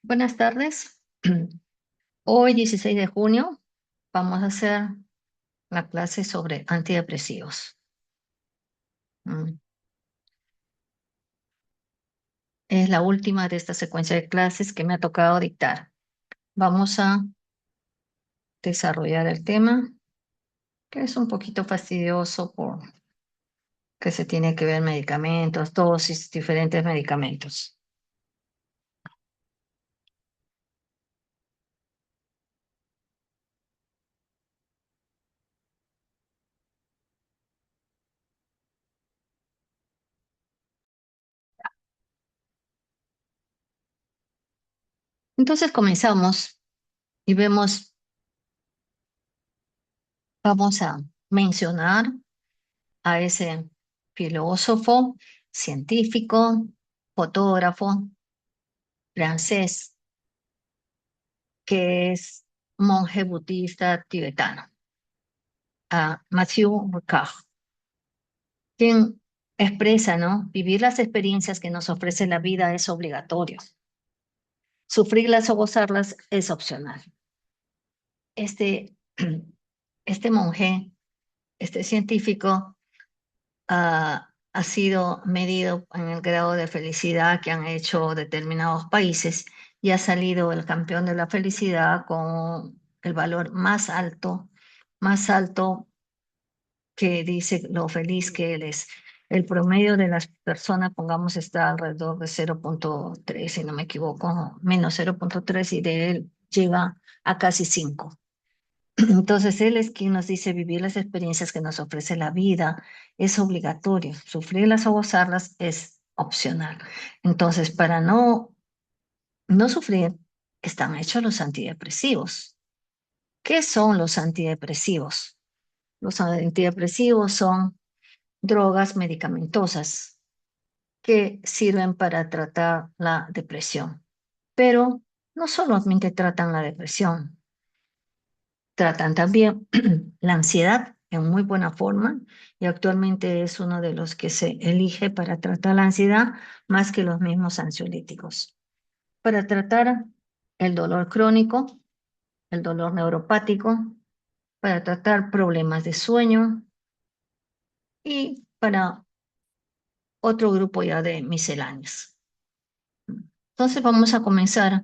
Buenas tardes. Hoy, 16 de junio, vamos a hacer la clase sobre antidepresivos. Mm, Es la última de esta secuencia de clases que me ha tocado dictar. Vamos a desarrollar el tema, que es un poquito fastidioso porque se tiene que ver medicamentos, dosis, diferentes medicamentos. Entonces comenzamos y vamos a mencionar a ese filósofo, científico, fotógrafo francés, que es monje budista tibetano, a Mathieu Ricard, quien expresa, ¿no? Vivir las experiencias que nos ofrece la vida es obligatorio. Sufrirlas o gozarlas es opcional. Este, este monje, este científico, ha sido medido en el grado de felicidad que han hecho determinados países y ha salido el campeón de la felicidad con el valor más alto que dice lo feliz que él es. El promedio de las personas, pongamos, está alrededor de 0,3, si no me equivoco, menos 0,3 y de él llega a casi 5. Entonces, Él es quien nos dice vivir las experiencias que nos ofrece la vida es obligatorio, sufrirlas o gozarlas es opcional. Entonces, para no sufrir, están hechos los antidepresivos. ¿Qué son los antidepresivos? Los antidepresivos son drogas medicamentosas que sirven para tratar la depresión, pero no solamente tratan la depresión, tratan también la ansiedad en muy buena forma y actualmente es uno de los que se elige para tratar la ansiedad más que los mismos ansiolíticos. Para tratar el dolor crónico, el dolor neuropático, para tratar problemas de sueño y para otro grupo ya de misceláneas. Entonces vamos a comenzar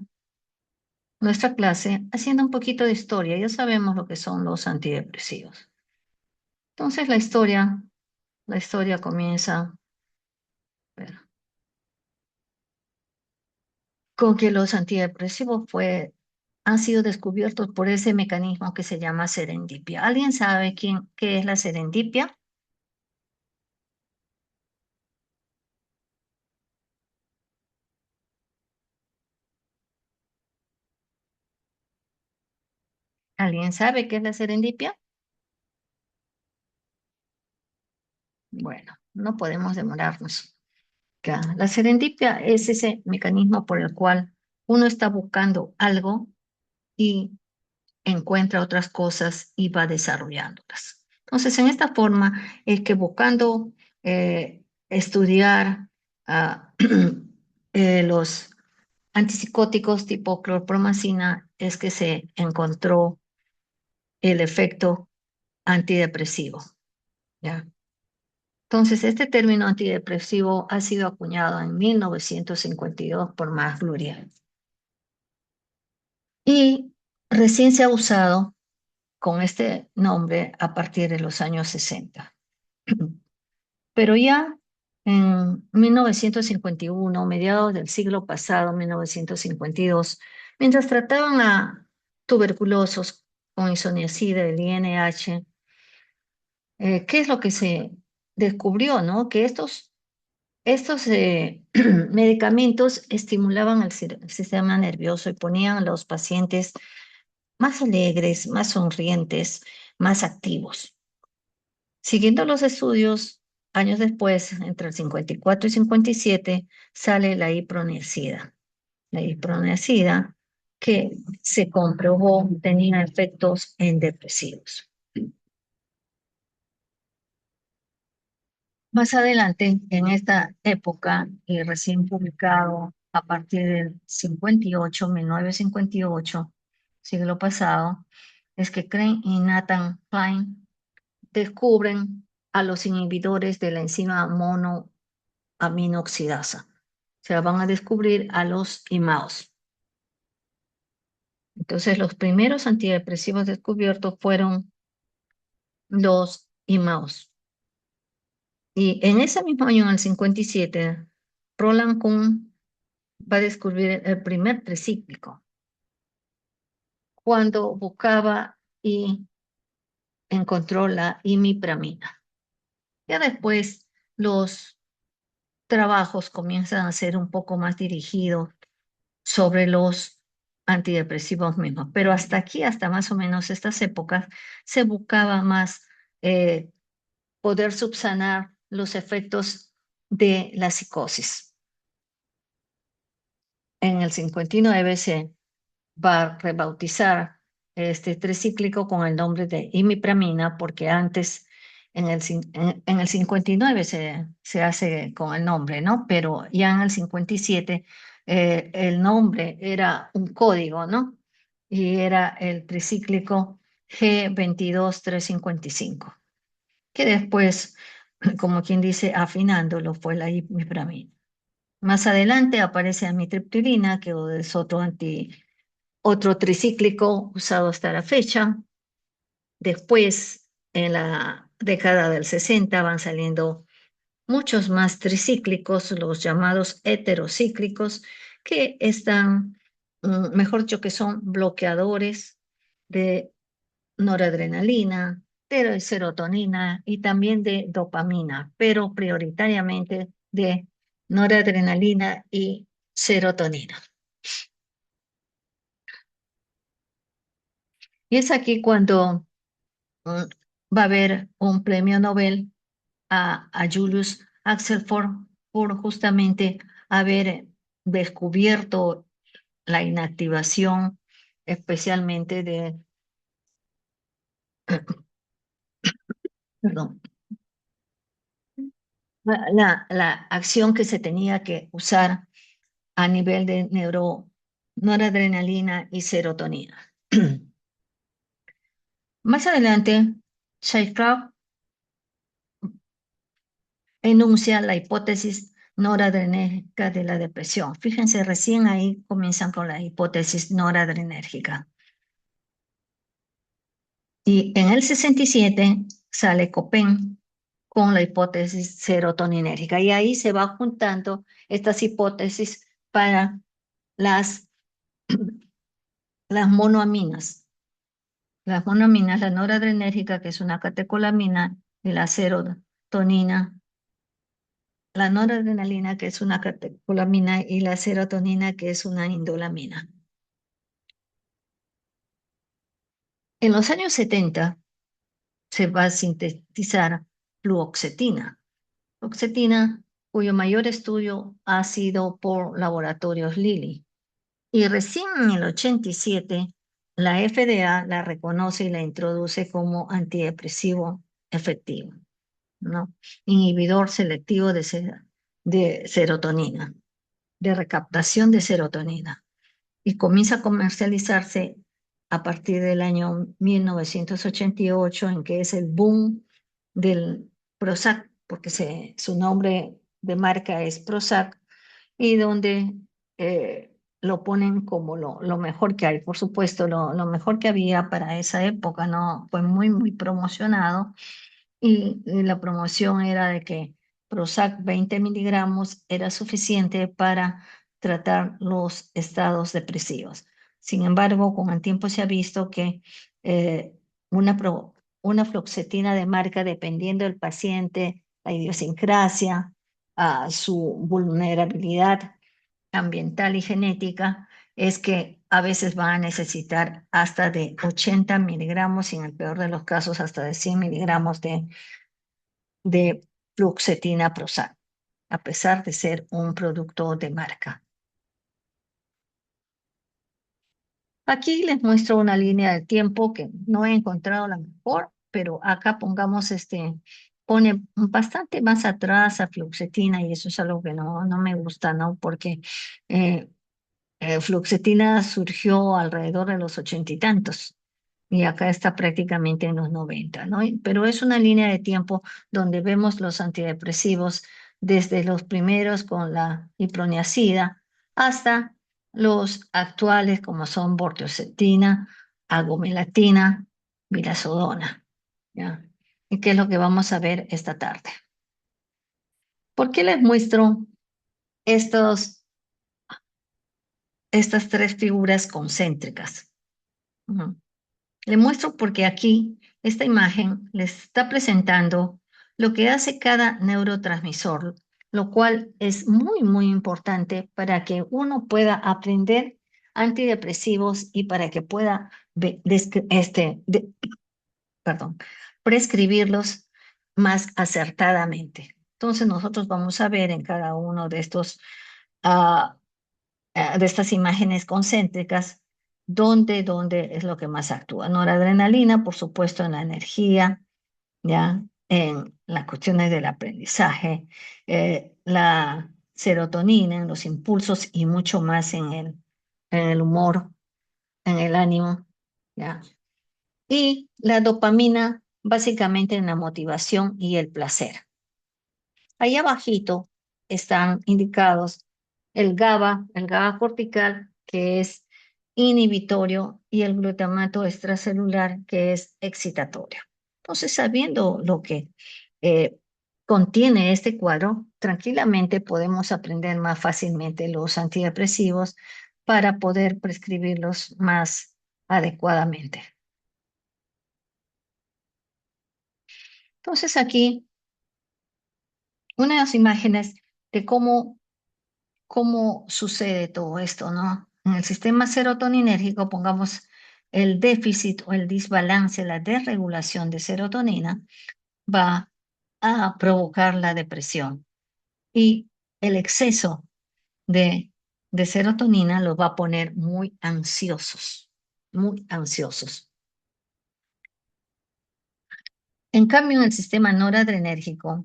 nuestra clase haciendo un poquito de historia. Ya sabemos lo que son los antidepresivos. Entonces la historia comienza, bueno, con que los antidepresivos han sido descubiertos por ese mecanismo que se llama serendipia. ¿Alguien sabe qué es la serendipia? ¿Alguien sabe qué es la serendipia? Bueno, no podemos demorarnos. La serendipia es ese mecanismo por el cual uno está buscando algo y encuentra otras cosas y va desarrollándolas. Entonces, en esta forma es que buscando estudiar los antipsicóticos tipo clorpromacina es que se encontró el efecto antidepresivo, ¿ya? Entonces, este término antidepresivo ha sido acuñado en 1952 por Max Luria y recién se ha usado con este nombre a partir de los años 60. Pero ya en 1951, mediados del siglo pasado, 1952, mientras trataban a tuberculosos con isoniazida del INH, ¿qué es lo que se descubrió, no? Que estos medicamentos estimulaban el sistema nervioso y ponían a los pacientes más alegres, más sonrientes, más activos. Siguiendo los estudios, años después, entre el 54 y 57, sale la iproniazida. La iproniazida que se comprobó tenía efectos en depresivos. Más adelante, en esta época, y recién publicado a partir del 58, 1958, siglo pasado, es que Crane y Nathan Klein descubren a los inhibidores de la enzima monoaminoxidasa. O sea, van a descubrir a los IMAOs. Entonces, los primeros antidepresivos descubiertos fueron los IMAOs. Y en ese mismo año, en el 57, Roland Kuhn va a descubrir el primer tricíclico cuando buscaba y encontró la imipramina. Ya después los trabajos comienzan a ser un poco más dirigidos sobre los antidepresivos mismos, pero hasta aquí, hasta más o menos estas épocas, se buscaba más eh, poder subsanar los efectos de la psicosis. En el 59 se va a rebautizar este tricíclico con el nombre de imipramina, porque antes, en el 59 se hace con el nombre, ¿no? Pero ya en el 57 el nombre era un código, ¿no? Y era el tricíclico G22355, que después, como quien dice, afinándolo, fue la imipramina. Más adelante aparece amitriptilina, que es otro tricíclico usado hasta la fecha. Después, en la década del 60, van saliendo muchos más tricíclicos, los llamados heterocíclicos, que están, mejor dicho, que son bloqueadores de noradrenalina, de serotonina y también de dopamina, pero prioritariamente de noradrenalina y serotonina. Y es aquí cuando mm, va a haber un premio Nobel a Julius Axelrod por justamente haber descubierto la inactivación, especialmente perdón, la acción que se tenía que usar a nivel de noradrenalina y serotonina. Más adelante, Shaicraft enuncia la hipótesis noradrenérgica de la depresión. Fíjense, recién ahí comienzan con la hipótesis noradrenérgica. Y en el 67 sale Copen con la hipótesis serotoninérgica. Y ahí se va juntando estas hipótesis para las, las monoaminas. Las monoaminas, la noradrenérgica, que es una catecolamina, y la serotonina, la noradrenalina, que es una catecolamina, y la serotonina, que es una indolamina. En los años 70 se va a sintetizar fluoxetina. Fluoxetina, cuyo mayor estudio ha sido por laboratorios Lilly. Y recién en el 87, la FDA la reconoce y la introduce como antidepresivo efectivo, ¿no? Inhibidor selectivo de serotonina, de recaptación de serotonina. Y comienza a comercializarse a partir del año 1988, en que es el boom del Prozac, porque su nombre de marca es Prozac, y donde lo ponen como lo mejor que hay. Por supuesto, lo mejor que había para esa época, ¿no? Fue muy, muy promocionado y la promoción era de que Prozac 20 miligramos era suficiente para tratar los estados depresivos. Sin embargo, con el tiempo se ha visto que eh, una, una fluoxetina de marca, dependiendo del paciente, la idiosincrasia, su vulnerabilidad ambiental y genética, es que a veces van a necesitar hasta de 80 miligramos y en el peor de los casos hasta de 100 miligramos de fluoxetina Prozac, a pesar de ser un producto de marca. Aquí les muestro una línea de tiempo que no he encontrado la mejor, pero acá pongamos pone bastante más atrás a fluoxetina y eso es algo que no me gusta, ¿no? Porque eh, fluoxetina surgió alrededor de los ochenta y tantos y acá está prácticamente en los 90, ¿no? Pero es una línea de tiempo donde vemos los antidepresivos desde los primeros con la iproniazida hasta los actuales como son bortioxetina, agomelatina, mirazodona, ¿ya? ¿Y qué es lo que vamos a ver esta tarde? ¿Por qué les muestro estos, estas tres figuras concéntricas? Ujú. Le muestro porque aquí esta imagen les está presentando lo que hace cada neurotransmisor, lo cual es muy importante para que uno pueda aprender antidepresivos y para que pueda perdón, prescribirlos más acertadamente. Entonces nosotros vamos a ver en cada uno de estos ah, de estas imágenes concéntricas, dónde es lo que más actúa. Noradrenalina, por supuesto, en la energía, ¿ya? En las cuestiones del aprendizaje, la serotonina en los impulsos y mucho más en el humor, en el ánimo, ¿ya? Y la dopamina, básicamente en la motivación y el placer. Ahí abajito están indicados el GABA cortical, que es inhibitorio, y el glutamato extracelular, que es excitatorio. Entonces, sabiendo lo que eh, contiene este cuadro, tranquilamente podemos aprender más fácilmente los antidepresivos para poder prescribirlos más adecuadamente. Entonces, aquí unas imágenes de cómo sucede todo esto, ¿no? En el sistema serotoninérgico, pongamos el déficit o el desbalance, la desregulación de serotonina, va a provocar la depresión y el exceso de, de serotonina los va a poner muy ansiosos, muy ansiosos. En cambio, en el sistema noradrenérgico,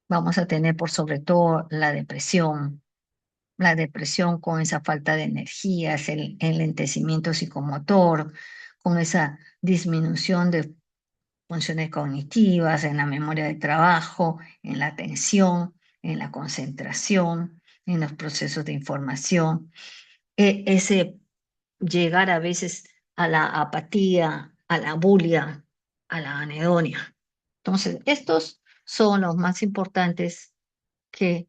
vamos a tener por sobre todo la depresión con esa falta de energías, el enlentecimiento psicomotor, con esa disminución de funciones cognitivas, en la memoria de trabajo, en la atención, en la concentración, en los procesos de información, ese llegar a veces a la apatía, a la bulia, a la anedonia. Entonces, estos son los más importantes que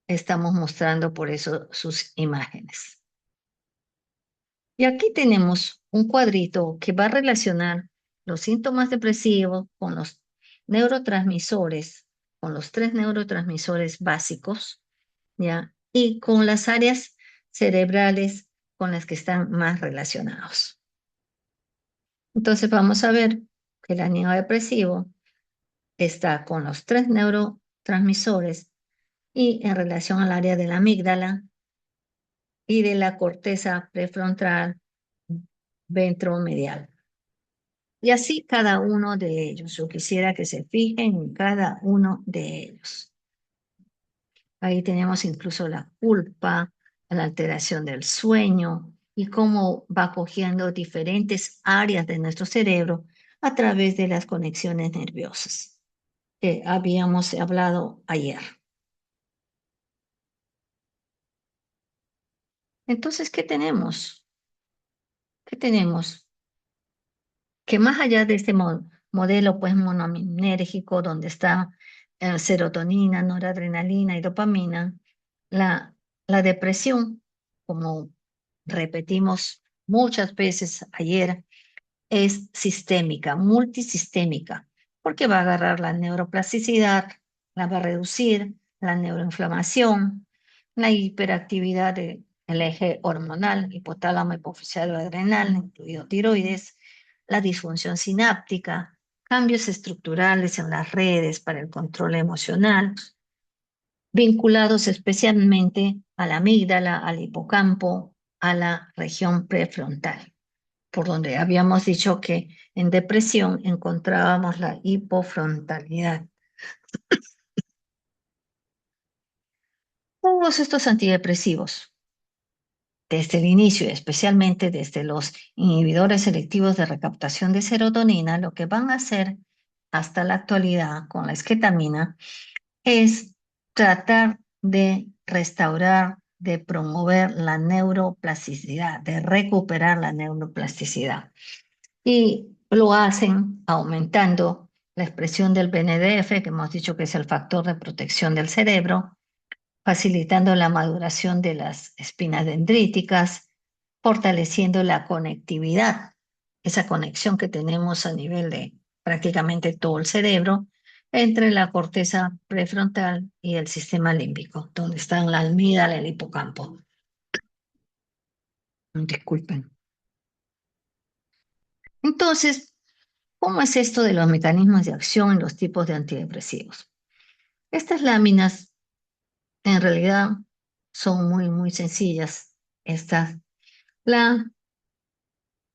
estamos mostrando por eso sus imágenes. Y aquí tenemos un cuadrito que va a relacionar los síntomas depresivos con los neurotransmisores, con los tres neurotransmisores básicos, ¿ya? Y con las áreas cerebrales con las que están más relacionados. Entonces vamos a ver que el ánimo depresivo está con los tres neurotransmisores y en relación al área de la amígdala y de la corteza prefrontal ventromedial. Y así cada uno de ellos. Yo quisiera que se fijen en cada uno de ellos. Ahí tenemos incluso la culpa, la alteración del sueño y cómo va cogiendo diferentes áreas de nuestro cerebro a través de las conexiones nerviosas que habíamos hablado ayer. Entonces, ¿qué tenemos? ¿Qué tenemos? Que más allá de este modelo pues monominérgico donde está serotonina, noradrenalina y dopamina, la, la depresión, como repetimos muchas veces ayer, es sistémica, multisistémica, porque va a agarrar la neuroplasticidad, la va a reducir, la neuroinflamación, la hiperactividad del eje hormonal, hipotálamo, hipofisio adrenal, incluido tiroides, la disfunción sináptica, cambios estructurales en las redes para el control emocional, vinculados especialmente a la amígdala, al hipocampo, a la región prefrontal. por donde habíamos dicho que en depresión encontrábamos la hipofrontalidad. Todos estos antidepresivos, desde el inicio, especialmente desde los inhibidores selectivos de recaptación de serotonina, lo que van a hacer hasta la actualidad con la esketamina es tratar de restaurar, de promover la neuroplasticidad, de recuperar la neuroplasticidad. Y lo hacen aumentando la expresión del BNDF, que hemos dicho que es el factor de protección del cerebro, facilitando la maduración de las espinas dendríticas, fortaleciendo la conectividad, esa conexión que tenemos a nivel de prácticamente todo el cerebro, entre la corteza prefrontal y el sistema límbico, donde están la amígdala y el hipocampo. Disculpen. Entonces, ¿cómo es esto de los mecanismos de acción en los tipos de antidepresivos? Estas láminas en realidad son muy, muy sencillas. Estas, la,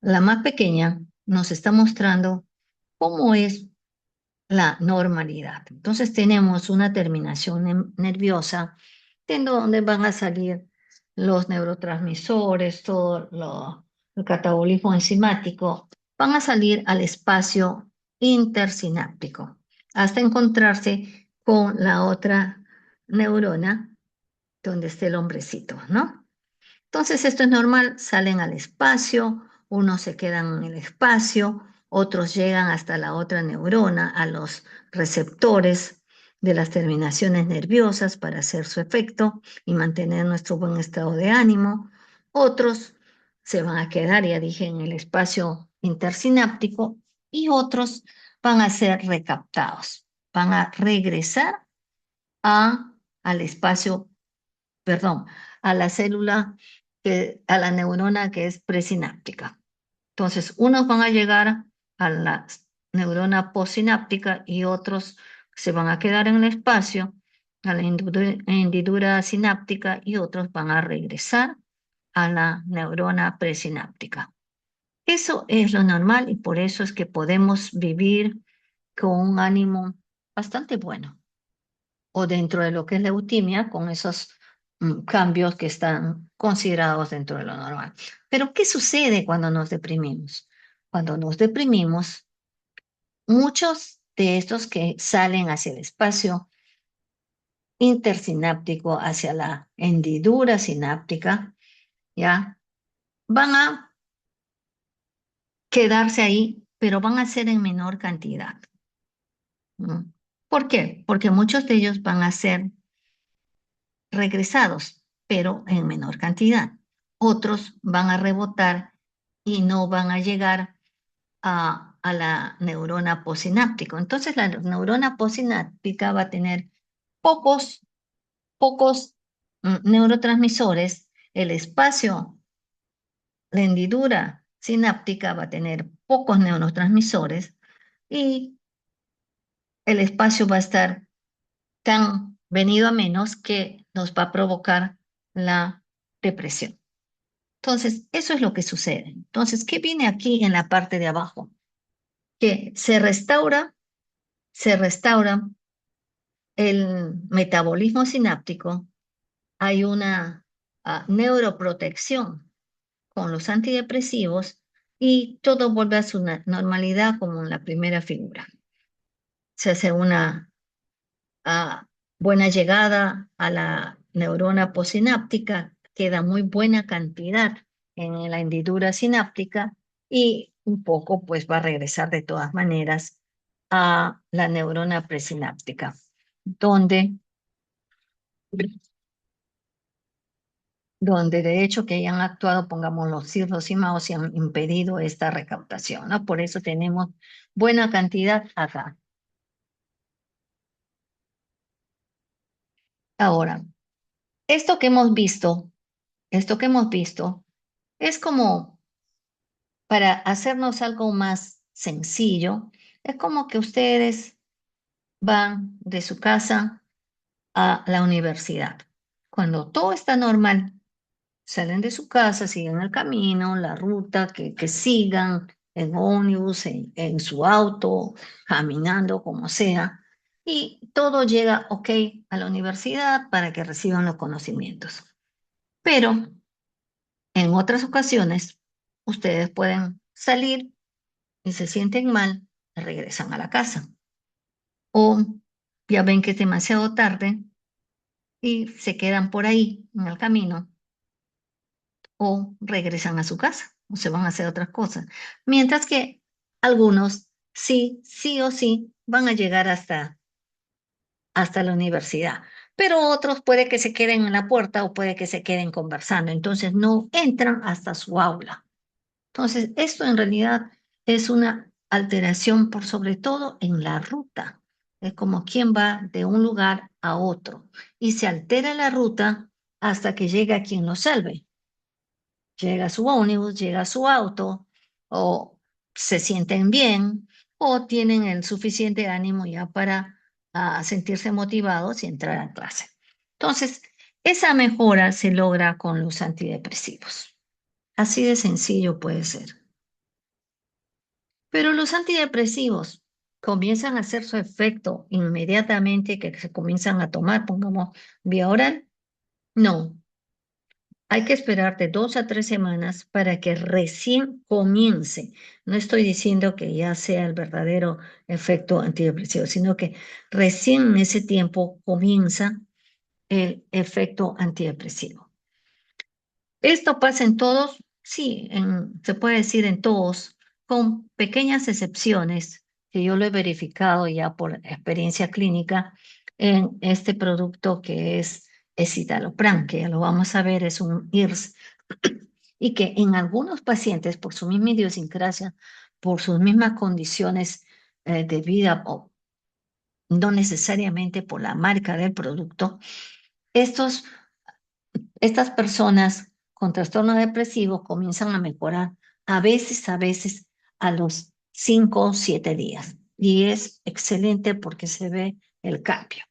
la más pequeña nos está mostrando cómo es la normalidad. Entonces tenemos una terminación nerviosa en donde van a salir los neurotransmisores, el catabolismo enzimático, van a salir al espacio intersináptico hasta encontrarse con la otra neurona donde esté el hombrecito, ¿no? Entonces esto es normal, salen al espacio, unos se quedan en el espacio, otros llegan hasta la otra neurona, a los receptores de las terminaciones nerviosas para hacer su efecto y mantener nuestro buen estado de ánimo. Otros se van a quedar, ya dije, en el espacio intersináptico y otros van a ser recaptados, van a regresar al espacio, perdón, a la célula, a la neurona que es presináptica. Entonces, unos van a llegar a la neurona postsináptica y otros se van a quedar en el espacio, a la hendidura sináptica y otros van a regresar a la neurona presináptica. Eso es lo normal y por eso es que podemos vivir con un ánimo bastante bueno o dentro de lo que es la eutimia, con esos cambios que están considerados dentro de lo normal. Pero, ¿qué sucede cuando nos deprimimos? Cuando nos deprimimos, muchos de estos que salen hacia el espacio intersináptico, hacia la hendidura sináptica, ¿ya? Van a quedarse ahí, pero van a ser en menor cantidad. ¿No? ¿Por qué? Porque muchos de ellos van a ser regresados, pero en menor cantidad. Otros van a rebotar y no van a llegar a la neurona postsináptica. Entonces la neurona postsináptica va a tener pocos neurotransmisores. El espacio, la hendidura sináptica va a tener pocos neurotransmisores y el espacio va a estar tan venido a menos que nos va a provocar la depresión. Entonces, eso es lo que sucede. Entonces, ¿qué viene aquí en la parte de abajo? Que se restaura el metabolismo sináptico, hay una neuroprotección con los antidepresivos y todo vuelve a su normalidad como en la primera figura. Se hace una a buena llegada a la neurona postsináptica, queda muy buena cantidad en la hendidura sináptica y un poco pues va a regresar de todas maneras a la neurona presináptica, donde, donde de hecho que hayan actuado, pongamos los cirros y maos y han impedido esta recaptación, ¿no? Por eso tenemos buena cantidad acá. Ahora, esto que hemos visto, esto que hemos visto, es como para hacernos algo más sencillo, es como que ustedes van de su casa a la universidad. Cuando todo está normal, salen de su casa, siguen el camino, la ruta que sigan, en ómnibus, en su auto, caminando, como sea, y todo llega ok a la universidad para que reciban los conocimientos. Pero en otras ocasiones, ustedes pueden salir y se sienten mal, y regresan a la casa. O ya ven que es demasiado tarde y se quedan por ahí en el camino o regresan a su casa o se van a hacer otras cosas. Mientras que algunos sí, sí o sí van a llegar hasta la universidad. Pero otros puede que se queden en la puerta o puede que se queden conversando. Entonces no entran hasta su aula. Entonces, esto en realidad es una alteración por sobre todo en la ruta. Es como quien va de un lugar a otro y se altera la ruta hasta que llega a quien lo salve. Llega su ómnibus, llega su auto, o se sienten bien, o tienen el suficiente ánimo ya para sentirse motivados y entrar a clase. Entonces, esa mejora se logra con los antidepresivos. Así de sencillo puede ser. Pero los antidepresivos comienzan a hacer su efecto inmediatamente que se comienzan a tomar, pongamos vía oral. No, hay que esperar de 2 a 3 semanas para que recién comience. No estoy diciendo que ya sea el verdadero efecto antidepresivo, sino que recién en ese tiempo comienza el efecto antidepresivo. ¿Esto pasa en todos? Sí, se puede decir en todos, con pequeñas excepciones que yo lo he verificado ya por experiencia clínica en este producto que es escitalopram, que ya lo vamos a ver, es un IRS, y que en algunos pacientes, por su misma idiosincrasia, por sus mismas condiciones de vida, o no necesariamente por la marca del producto, estos estas personas con trastorno depresivo comienzan a mejorar a veces a los 5 o 7 días. Y es excelente porque se ve el cambio.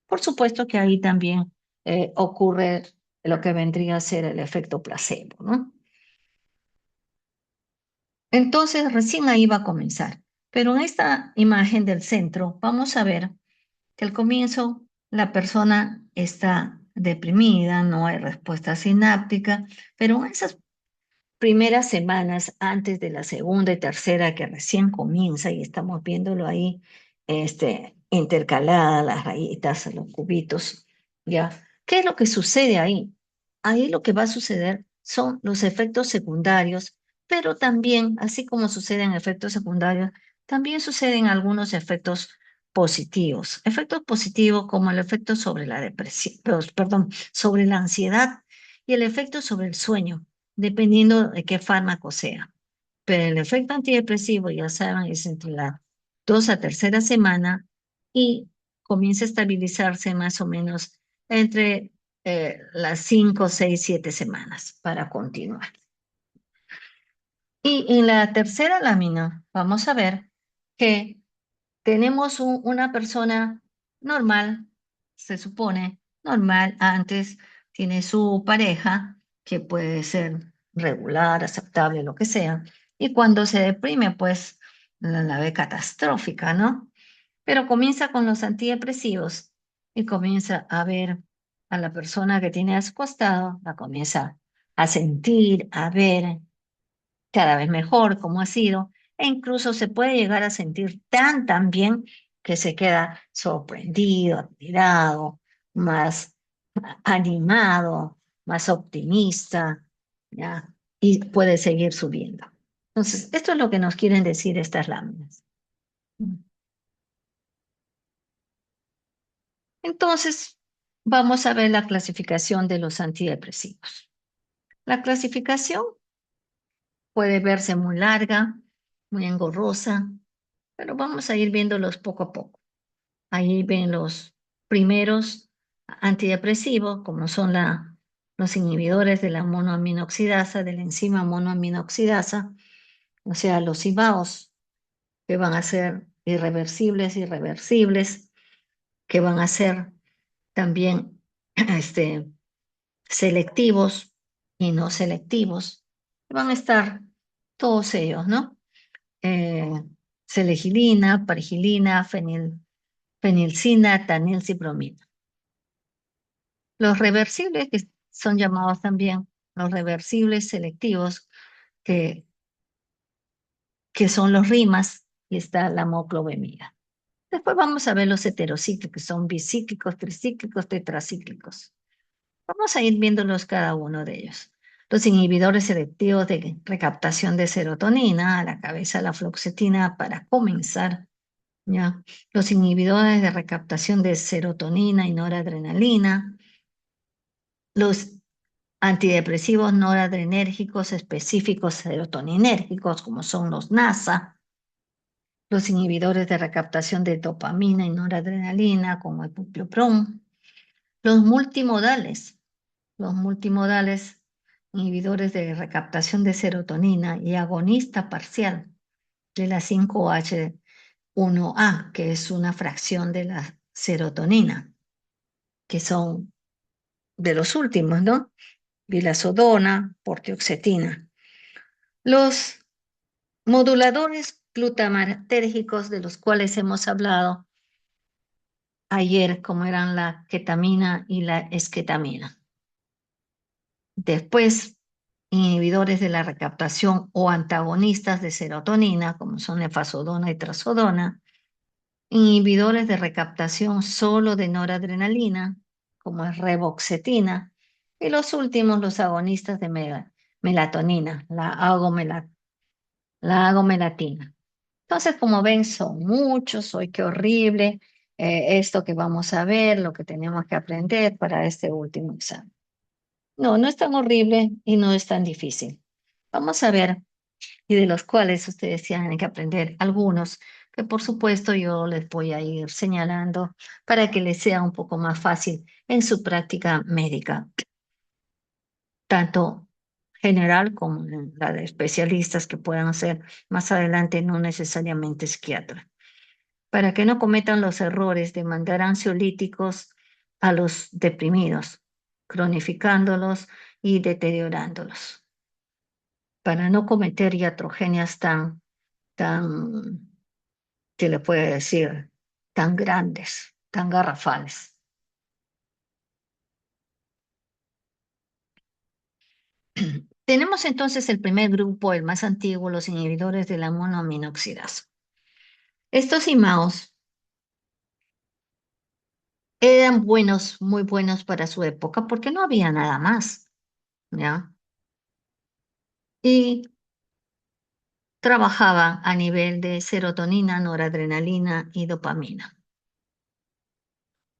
Por supuesto que ahí también ocurre lo que vendría a ser el efecto placebo, ¿no? Entonces, recién ahí va a comenzar. Pero en esta imagen del centro vamos a ver que al comienzo la persona está deprimida, no hay respuesta sináptica, pero en esas primeras semanas antes de la segunda y tercera que recién comienza y estamos viéndolo ahí, intercaladas las rayitas, los cubitos, ¿ya? ¿Qué es lo que sucede ahí? Ahí lo que va a suceder son los efectos secundarios, pero también, así como suceden efectos secundarios, también suceden algunos efectos positivos. Efectos positivos como el efecto sobre la depresión, perdón, sobre la ansiedad y el efecto sobre el sueño dependiendo de qué fármaco sea. Pero el efecto antidepresivo, ya saben, es entre la 2 a 3 semana y comienza a estabilizarse más o menos entre las 5, 6, 7 semanas para continuar. Y en la tercera lámina vamos a ver que tenemos una persona normal, se supone normal, antes tiene su pareja, que puede ser regular, aceptable, lo que sea, y cuando se deprime, pues la ve catastrófica, ¿no? Pero comienza con los antidepresivos y comienza a ver a la persona que tiene a su costado, la comienza a sentir, a ver cada vez mejor como ha sido, e incluso se puede llegar a sentir tan bien que se queda sorprendido, admirado, más animado, más optimista, ¿ya? Y puede seguir subiendo. Entonces, esto es lo que nos quieren decir estas láminas. Entonces, vamos a ver la clasificación de los antidepresivos. La clasificación puede verse muy larga, muy engorrosa, pero vamos a ir viéndolos poco a poco. Ahí ven los primeros antidepresivos, como son los inhibidores de la monoaminoxidasa, de la enzima monoaminoxidasa, o sea, los IBAOs, que van a ser irreversibles, que van a ser también selectivos, y no selectivos. Van a estar todos ellos, ¿no? Eh, selegilina, parigilina, fenilcina, tanilcipromina. Los reversibles, que son llamados también los reversibles selectivos, que, que son los rimas, y está la moclobemida. Después vamos a ver los heterocíclicos, que son bicíclicos, tricíclicos, tetracíclicos. Vamos a ir viéndolos cada uno de ellos. Los inhibidores selectivos de recaptación de serotonina, a la cabeza la fluoxetina para comenzar, ¿ya? Los inhibidores de recaptación de serotonina y noradrenalina, los antidepresivos noradrenérgicos específicos serotoninérgicos, como son los NASA, los inhibidores de recaptación de dopamina y noradrenalina, como el bupropión, los multimodales, los multimodales inhibidores de recaptación de serotonina y agonista parcial de la 5H1A, que es una fracción de la serotonina, que son de los últimos, ¿no? Vilazodona, portioxetina. Los moduladores glutamatérgicos de los cuales hemos hablado ayer, como eran la ketamina y la esketamina. Después, inhibidores de la recaptación o antagonistas de serotonina, como son efazodona y trazodona. Inhibidores de recaptación solo de noradrenalina, como es revoxetina. Y los últimos, los agonistas de melatonina, la agomelatina. Entonces, como ven, son muchos. Hoy qué horrible esto que vamos a ver, lo que tenemos que aprender para este último examen. No, no es tan horrible y no es tan difícil. Vamos a ver, y de los cuales ustedes tienen que aprender algunos, que por supuesto yo les voy a ir señalando para que les sea un poco más fácil en su práctica médica, tanto general como en la de especialistas que puedan ser más adelante, no necesariamente psiquiatras, para que no cometan los errores de mandar ansiolíticos a los deprimidos, cronificándolos y deteriorándolos, para no cometer iatrogenias tan, ¿qué le puede decir? Tan grandes, tan garrafales. Tenemos entonces el primer grupo, el más antiguo, los inhibidores de la monoaminoxidasa. Estos IMAOs eran buenos, muy buenos para su época porque no había nada más, ¿ya? Y trabajaban a nivel de serotonina, noradrenalina y dopamina,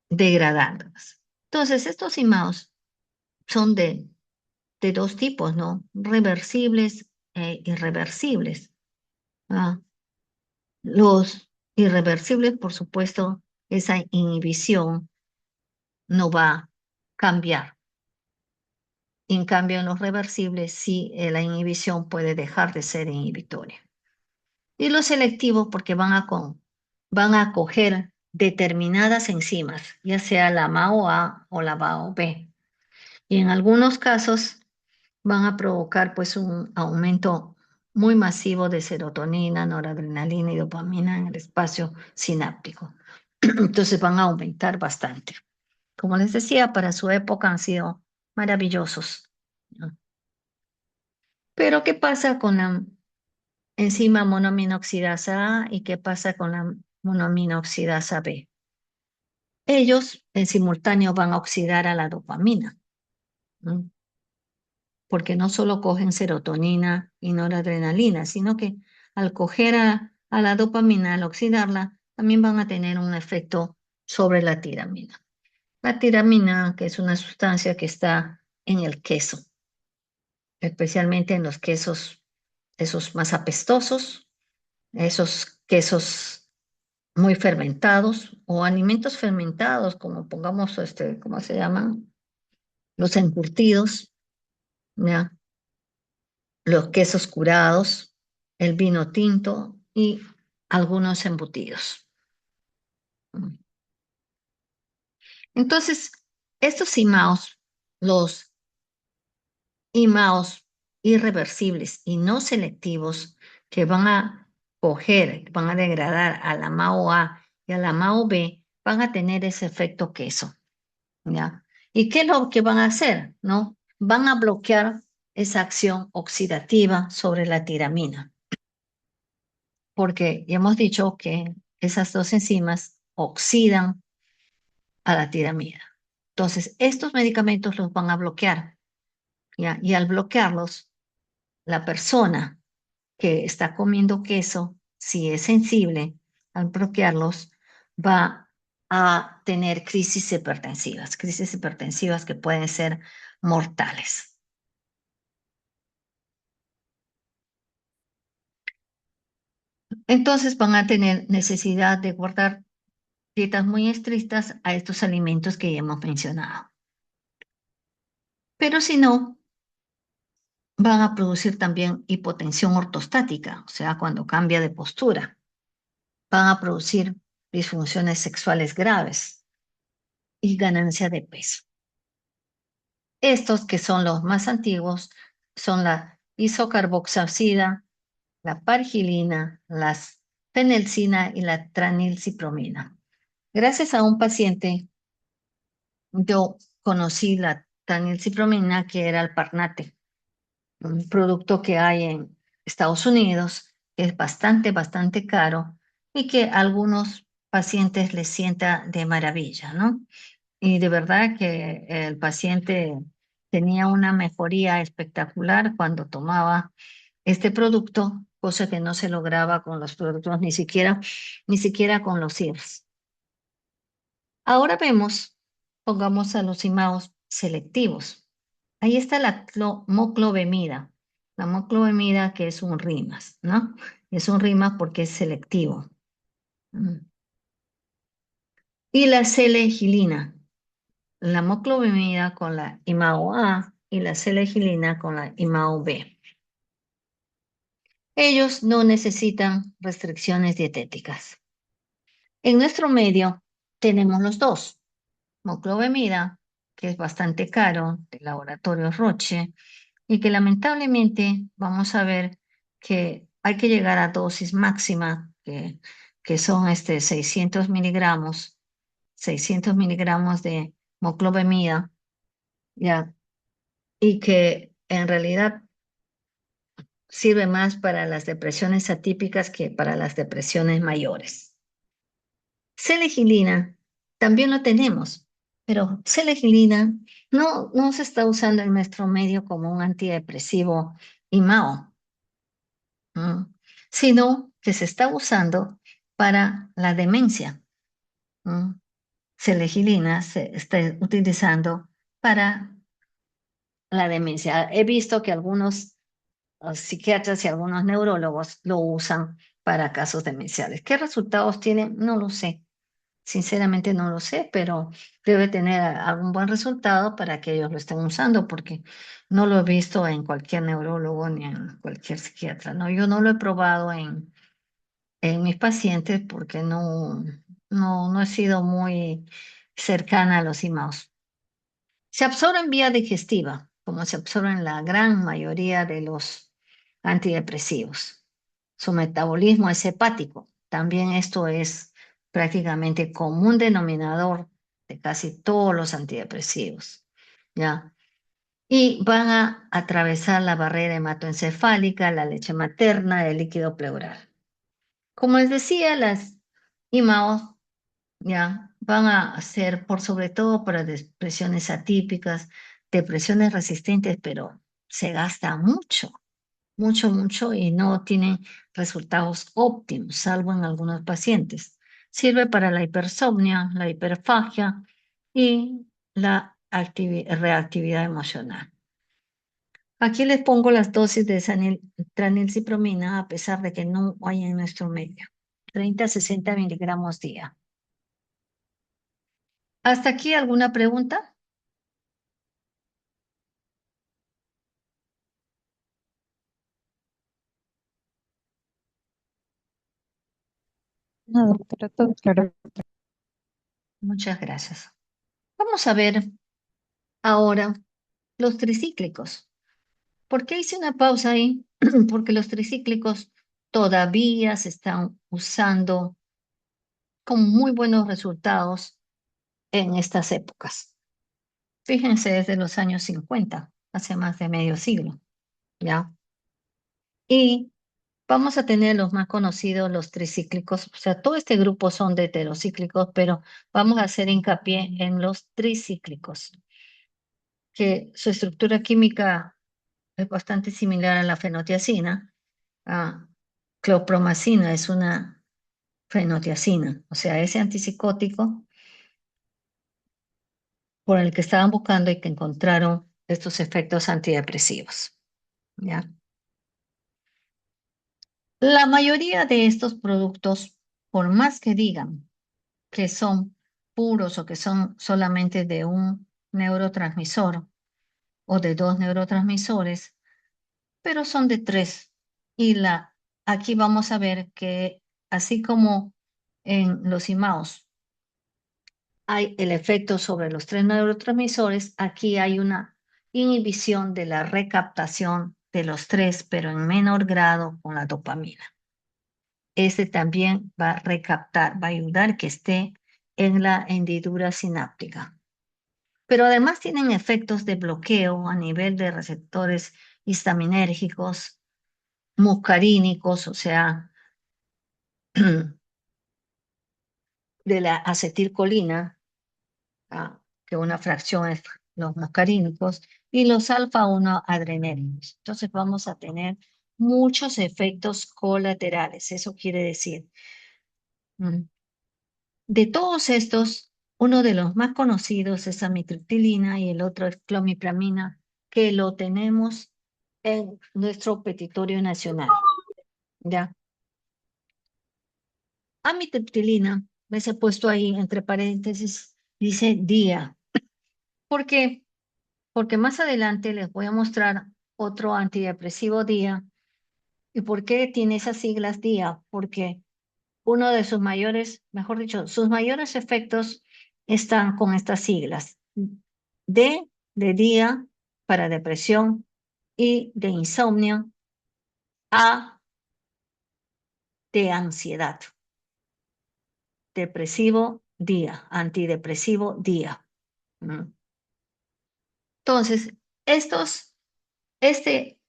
degradándolas. Entonces, estos IMAOs son de dos tipos, ¿no? Reversibles e irreversibles. ¿Ah? Los irreversibles, por supuesto, esa inhibición no va a cambiar. En cambio, en los reversibles, sí, la inhibición puede dejar de ser inhibitoria. Y los selectivos, porque van a coger determinadas enzimas, ya sea la MAO-A o la MAO-B. Y en algunos casos van a provocar pues un aumento muy masivo de serotonina, noradrenalina y dopamina en el espacio sináptico. Entonces van a aumentar bastante. Como les decía, para su época han sido maravillosos, ¿no? Pero ¿qué pasa con la enzima monoaminoxidasa A y qué pasa con la monoaminoxidasa B? Ellos en simultáneo van a oxidar a la dopamina, ¿no? Porque no solo cogen serotonina y noradrenalina, sino que al coger a la dopamina, al oxidarla, también van a tener un efecto sobre la tiramina. La tiramina, que es una sustancia que está en el queso, especialmente en los quesos, esos más apestosos, esos quesos muy fermentados o alimentos fermentados, como pongamos, ¿cómo se llaman? Los encurtidos, ¿ya? Los quesos curados, el vino tinto y algunos embutidos. Entonces, estos imaos, los imaos irreversibles y no selectivos que van a coger, van a degradar a la MAO A y a la MAO B, van a tener ese efecto queso, ¿ya? ¿Y qué es lo que van a hacer, no? Van a bloquear esa acción oxidativa sobre la tiramina, porque ya hemos dicho que esas dos enzimas oxidan a la tiramina. Entonces, estos medicamentos los van a bloquear, ¿ya? Y al bloquearlos, la persona que está comiendo queso, si es sensible al bloquearlos, va a tener crisis hipertensivas que pueden ser mortales. Entonces van a tener necesidad de guardar dietas muy estrictas a estos alimentos que ya hemos mencionado. Pero si no, van a producir también hipotensión ortostática, o sea, cuando cambia de postura. Van a producir disfunciones sexuales graves y ganancia de peso. Estos, que son los más antiguos, son la isocarboxamida, la pargilina, la fenelcina y la tranilcipromina. Gracias a un paciente, yo conocí la tranilcipromina, que era el Parnate, un producto que hay en Estados Unidos, que es bastante caro y que a algunos pacientes les sienta de maravilla, ¿no? Y de verdad que el paciente tenía una mejoría espectacular cuando tomaba este producto, cosa que no se lograba con los productos, ni siquiera con los IRS. Ahora vemos, pongamos a los imaos selectivos. Ahí está la moclovemida. La moclovemida, que es un RIMAS, ¿no? Es un RIMAS porque es selectivo. Mm. Y la selegilina. La moclobemida con la IMAO A y la selegilina con la IMAO B. Ellos no necesitan restricciones dietéticas. En nuestro medio tenemos los dos. Moclobemida, que es bastante caro, del laboratorio Roche, y que lamentablemente vamos a ver que hay que llegar a dosis máxima, que son 600 miligramos de moclobemida, ya, y que en realidad sirve más para las depresiones atípicas que para las depresiones mayores. Selegilina también lo tenemos, pero selegilina no se está usando en nuestro medio como un antidepresivo IMAO, ¿m? Sino que se está usando para la demencia. ¿M? Selegilina se está utilizando para la demencia. He visto que algunos psiquiatras y algunos neurólogos lo usan para casos demenciales. ¿Qué resultados tienen? No lo sé. Sinceramente no lo sé, pero debe tener algún buen resultado para que ellos lo estén usando, porque no lo he visto en cualquier neurólogo ni en cualquier psiquiatra, ¿no? Yo no lo he probado en mis pacientes porque no he sido muy cercana a los IMAOs. Se absorbe en vía digestiva, como se absorbe en la gran mayoría de los antidepresivos. Su metabolismo es hepático. También esto es prácticamente común denominador de casi todos los antidepresivos, ¿ya? Y van a atravesar la barrera hematoencefálica, la leche materna, el líquido pleural. Como les decía, las IMAOs, ya, van a ser por sobre todo para depresiones atípicas, depresiones resistentes, pero se gasta mucho y no tienen resultados óptimos, salvo en algunos pacientes. Sirve para la hipersomnia, la hiperfagia y la reactividad emocional. Aquí les pongo las dosis de tranilcipromina a pesar de que no hay en nuestro medio. 30 a 60 miligramos día. ¿Hasta aquí alguna pregunta? No, doctora, todo claro. Muchas gracias. Vamos a ver ahora los tricíclicos. ¿Por qué hice una pausa ahí? Porque los tricíclicos todavía se están usando con muy buenos resultados en estas épocas. Fíjense desde los años 50, hace más de medio siglo, ¿ya? Y vamos a tener los más conocidos, los tricíclicos, o sea, todo este grupo son de heterocíclicos, pero vamos a hacer hincapié en los tricíclicos, que su estructura química es bastante similar a la fenotiacina. Ah, clopromacina es una fenotiacina, o sea, ese antipsicótico por el que estaban buscando y que encontraron estos efectos antidepresivos, ¿ya? La mayoría de estos productos, por más que digan que son puros o que son solamente de un neurotransmisor o de dos neurotransmisores, pero son de tres. Y aquí vamos a ver que así como en los imaos hay el efecto sobre los tres neurotransmisores, aquí hay una inhibición de la recaptación de los tres, pero en menor grado con la dopamina. Este también va a recaptar, va a ayudar que esté en la hendidura sináptica. Pero además tienen efectos de bloqueo a nivel de receptores histaminérgicos, muscarínicos, o sea, de la acetilcolina, que una fracción es los muscarínicos, y los alfa-1 adrenérgicos. Entonces vamos a tener muchos efectos colaterales. Eso quiere decir, mm, de todos estos, uno de los más conocidos es amitriptilina y el otro es clomipramina, que lo tenemos en nuestro petitorio nacional. ¿Ya? Amitriptilina, les he puesto ahí entre paréntesis, dice día. ¿Por qué? Porque más adelante les voy a mostrar otro antidepresivo día. ¿Y por qué tiene esas siglas día? Porque uno de sus mayores, mejor dicho, sus mayores efectos están con estas siglas. D de día para depresión y de insomnio, A de ansiedad. Depresivo día, antidepresivo día. ¿Mm? Entonces, este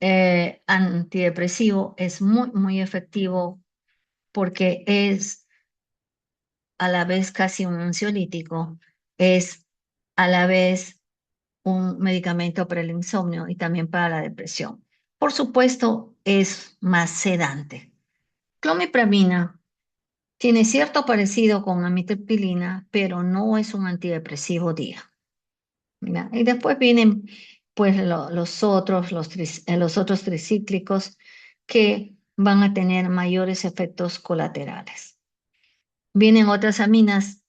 antidepresivo es muy, muy efectivo porque es a la vez casi un ansiolítico, es a la vez un medicamento para el insomnio y también para la depresión. Por supuesto, es más sedante. Clomipramina tiene cierto parecido con amitriptilina, pero no es un antidepresivo día. ¿Ya? Y después vienen pues los otros tricíclicos que van a tener mayores efectos colaterales. Vienen otras aminas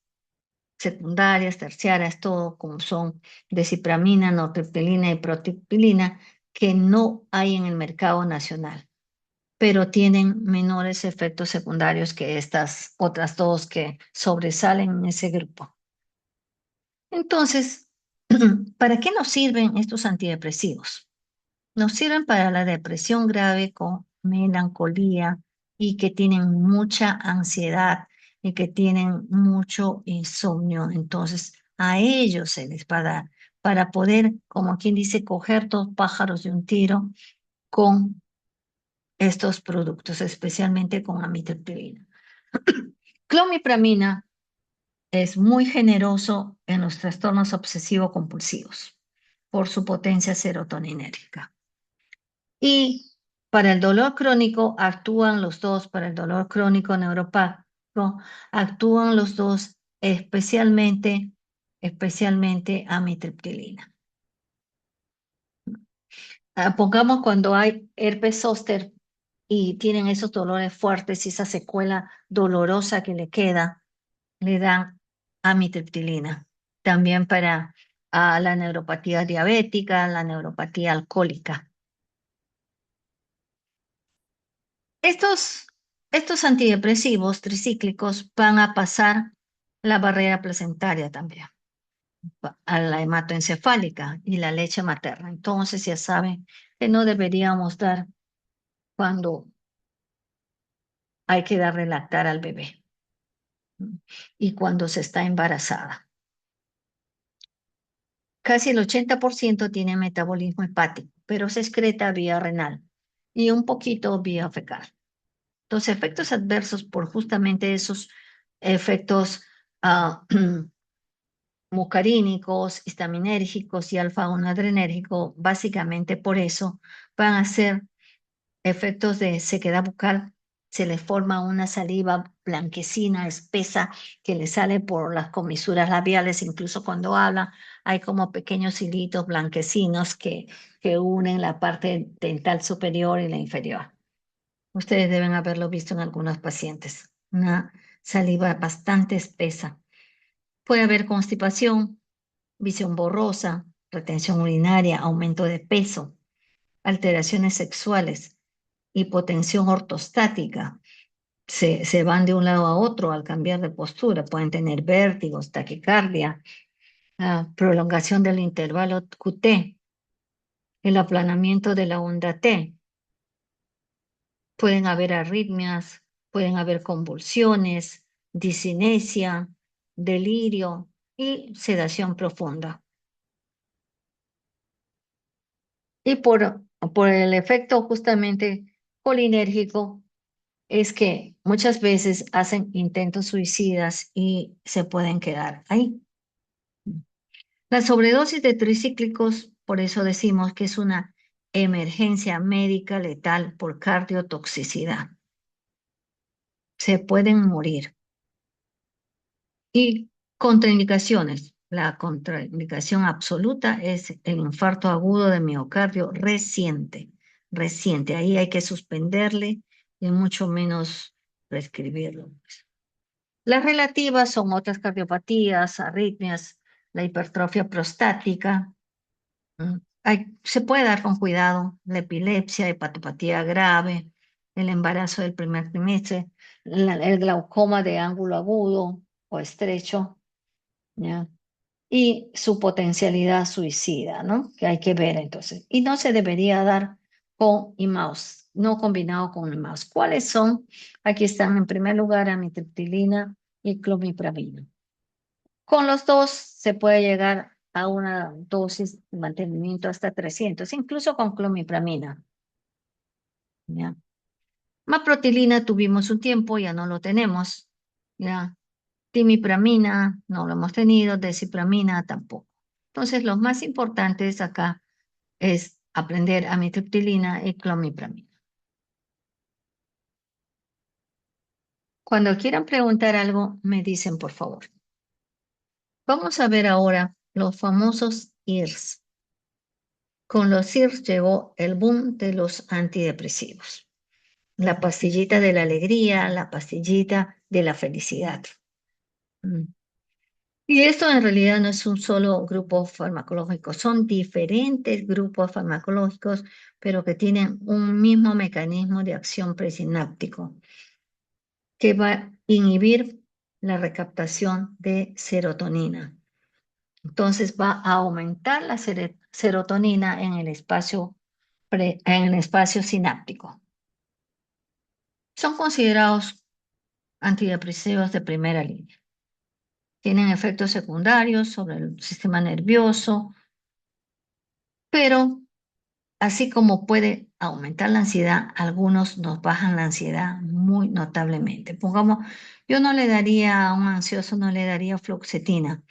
secundarias, terciarias, todo como son desipramina, nortriptilina y protriptilina, que no hay en el mercado nacional, pero tienen menores efectos secundarios que estas otras dos que sobresalen en ese grupo. Entonces, ¿para qué nos sirven estos antidepresivos? Nos sirven para la depresión grave con melancolía y que tienen mucha ansiedad y que tienen mucho insomnio. Entonces, a ellos se les va a dar para poder, como quien dice, coger dos pájaros de un tiro con estos productos, especialmente con amitriptilina. Clomipramina es muy generoso en los trastornos obsesivo-compulsivos por su potencia serotoninérgica. Y para el dolor crónico actúan los dos, para el dolor crónico neuropático, actúan los dos, especialmente amitriptilina. Pongamos cuando hay herpes zóster y tienen esos dolores fuertes y esa secuela dolorosa que le queda, le dan amitriptilina. También para la neuropatía diabética, la neuropatía alcohólica. Estos, estos antidepresivos tricíclicos van a pasar la barrera placentaria también. a la hematoencefálica y la leche materna. Entonces ya saben que no deberíamos dar cuando hay que darle lactar al bebé, ¿no? Y cuando se está embarazada. Casi el 80% tiene metabolismo hepático, pero se excreta vía renal y un poquito vía fecal. Los efectos adversos por justamente esos efectos ah, mucarínicos, histaminérgicos y alfa-1 adrenérgico, básicamente por eso van a ser efectos de sequedad bucal. Se les forma una saliva blanquecina, espesa, que le sale por las comisuras labiales, incluso cuando hablan, hay como pequeños hilitos blanquecinos que unen la parte dental superior y la inferior. Ustedes deben haberlo visto en algunos pacientes. Una saliva bastante espesa. Puede haber constipación, visión borrosa, retención urinaria, aumento de peso, alteraciones sexuales, hipotensión ortostática. Se van de un lado a otro al cambiar de postura. Pueden tener vértigos, taquicardia, prolongación del intervalo QT, el aplanamiento de la onda T. Pueden haber arritmias, pueden haber convulsiones, discinesia, delirio y sedación profunda. Y por el efecto justamente colinérgico es que muchas veces hacen intentos suicidas y se pueden quedar ahí. La sobredosis de tricíclicos, por eso decimos que es una emergencia médica letal por cardiotoxicidad. Se pueden morir. Y contraindicaciones. La contraindicación absoluta es el infarto agudo de miocardio reciente. Reciente. Ahí hay que suspenderle y mucho menos prescribirlo. Las relativas son otras cardiopatías, arritmias, la hipertrofia prostática. Se puede dar con cuidado la epilepsia, hepatopatía grave, el embarazo del primer trimestre, el glaucoma de ángulo agudo o estrecho, ¿ya? Y su potencialidad suicida, ¿no? Que hay que ver entonces. Y no se debería dar con IMAUS, no combinado con IMAUS. ¿Cuáles son? Aquí están en primer lugar amitriptilina y clomipramina. Con los dos se puede llegar a una dosis de mantenimiento hasta 300, incluso con clomipramina, ¿ya? Maprotilina tuvimos un tiempo, ya no lo tenemos, ¿ya? Timipramina no lo hemos tenido, desipramina tampoco. Entonces, lo más importante acá es aprender amitriptilina y clomipramina. Cuando quieran preguntar algo, me dicen, por favor. Vamos a ver ahora los famosos IRS. Con los IRS llegó el boom de los antidepresivos. La pastillita de la alegría, la pastillita de la felicidad. Mm. Y esto en realidad no es un solo grupo farmacológico, son diferentes grupos farmacológicos, pero que tienen un mismo mecanismo de acción presináptico, que va a inhibir la recaptación de serotonina. Entonces va a aumentar la serotonina en el espacio, en el espacio sináptico. Son considerados antidepresivos de primera línea. Tienen efectos secundarios sobre el sistema nervioso, pero así como puede aumentar la ansiedad, algunos nos bajan la ansiedad muy notablemente. Pongamos, yo no le daría a un ansioso, no le daría fluoxetina,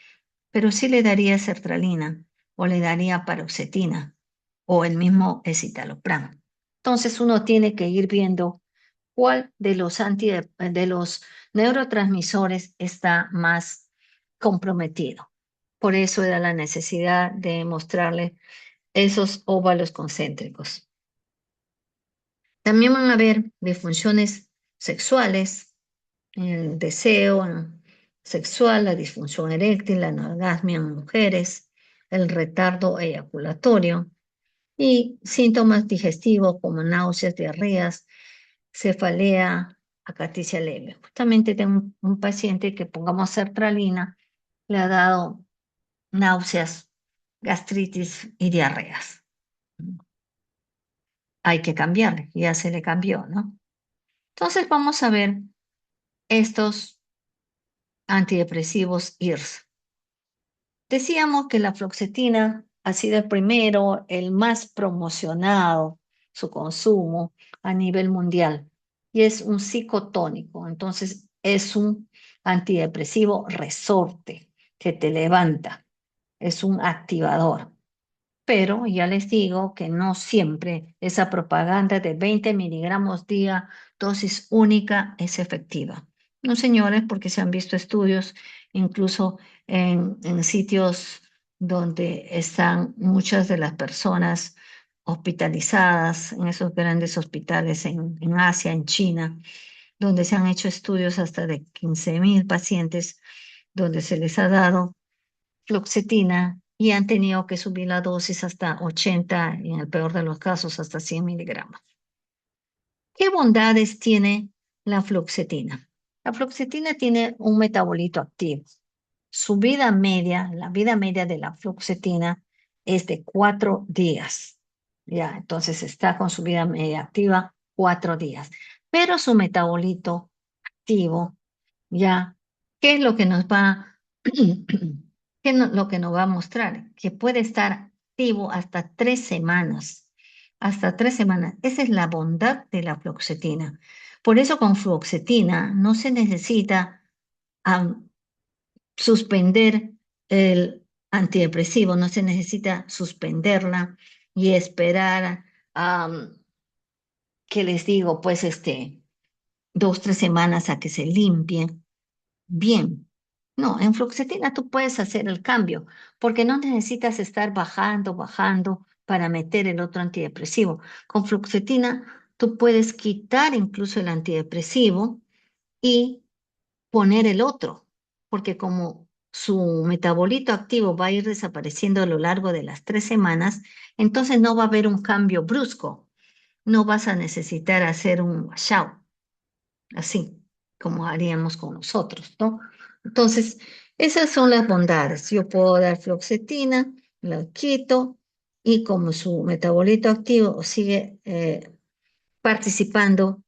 pero sí le daría sertralina o le daría paroxetina o el mismo escitalopram. Entonces uno tiene que ir viendo cuál de los neurotransmisores está más comprometido. Por eso era la necesidad de mostrarle esos óvalos concéntricos. También van a haber disfunciones sexuales, el deseo sexual, la disfunción eréctil, la anorgasmia en mujeres, el retardo eyaculatorio y síntomas digestivos como náuseas, diarreas, cefalea, acaticia leve. Justamente tengo un paciente que pongamos sertralina, le ha dado náuseas, gastritis y diarreas. Hay que cambiarle, ya se le cambió, ¿no? Entonces vamos a ver estos antidepresivos IRS. Decíamos que la fluoxetina ha sido el primero, el más promocionado, su consumo a nivel mundial, y es un psicotónico, entonces es un antidepresivo resorte que te levanta, es un activador. Pero ya les digo que no siempre esa propaganda de 20 miligramos día, dosis única, es efectiva. No, señores, porque se han visto estudios, incluso en sitios donde están muchas de las personas hospitalizadas, en esos grandes hospitales en Asia, en China, donde se han hecho estudios hasta de 15.000 pacientes, donde se les ha dado fluoxetina y han tenido que subir la dosis hasta 80 y en el peor de los casos hasta 100 miligramos. ¿Qué bondades tiene la fluoxetina? La fluoxetina tiene un metabolito activo. Su vida media, la vida media de la fluoxetina es de 4 días. Ya, entonces está con su vida media activa 4 días. Pero su metabolito activo, ya, ¿qué es lo que nos va lo que nos va a mostrar? Que puede estar activo hasta 3 semanas. Hasta 3 semanas. Esa es la bondad de la fluoxetina. Por eso con fluoxetina no se necesita am, suspender el antidepresivo, no se necesita suspenderla y esperar, que les digo, pues 2, 3 semanas a que se limpie. Bien, no, en fluoxetina tú puedes hacer el cambio, porque no necesitas estar bajando, bajando para meter el otro antidepresivo. Con fluoxetina tú puedes quitar incluso el antidepresivo y poner el otro, porque como su metabolito activo va a ir desapareciendo a lo largo de las 3 semanas, entonces no va a haber un cambio brusco, no vas a necesitar hacer un washout así como haríamos con nosotros, ¿no? Entonces, esas son las bondades. Yo puedo dar fluoxetina, la quito y como su metabolito activo sigue participando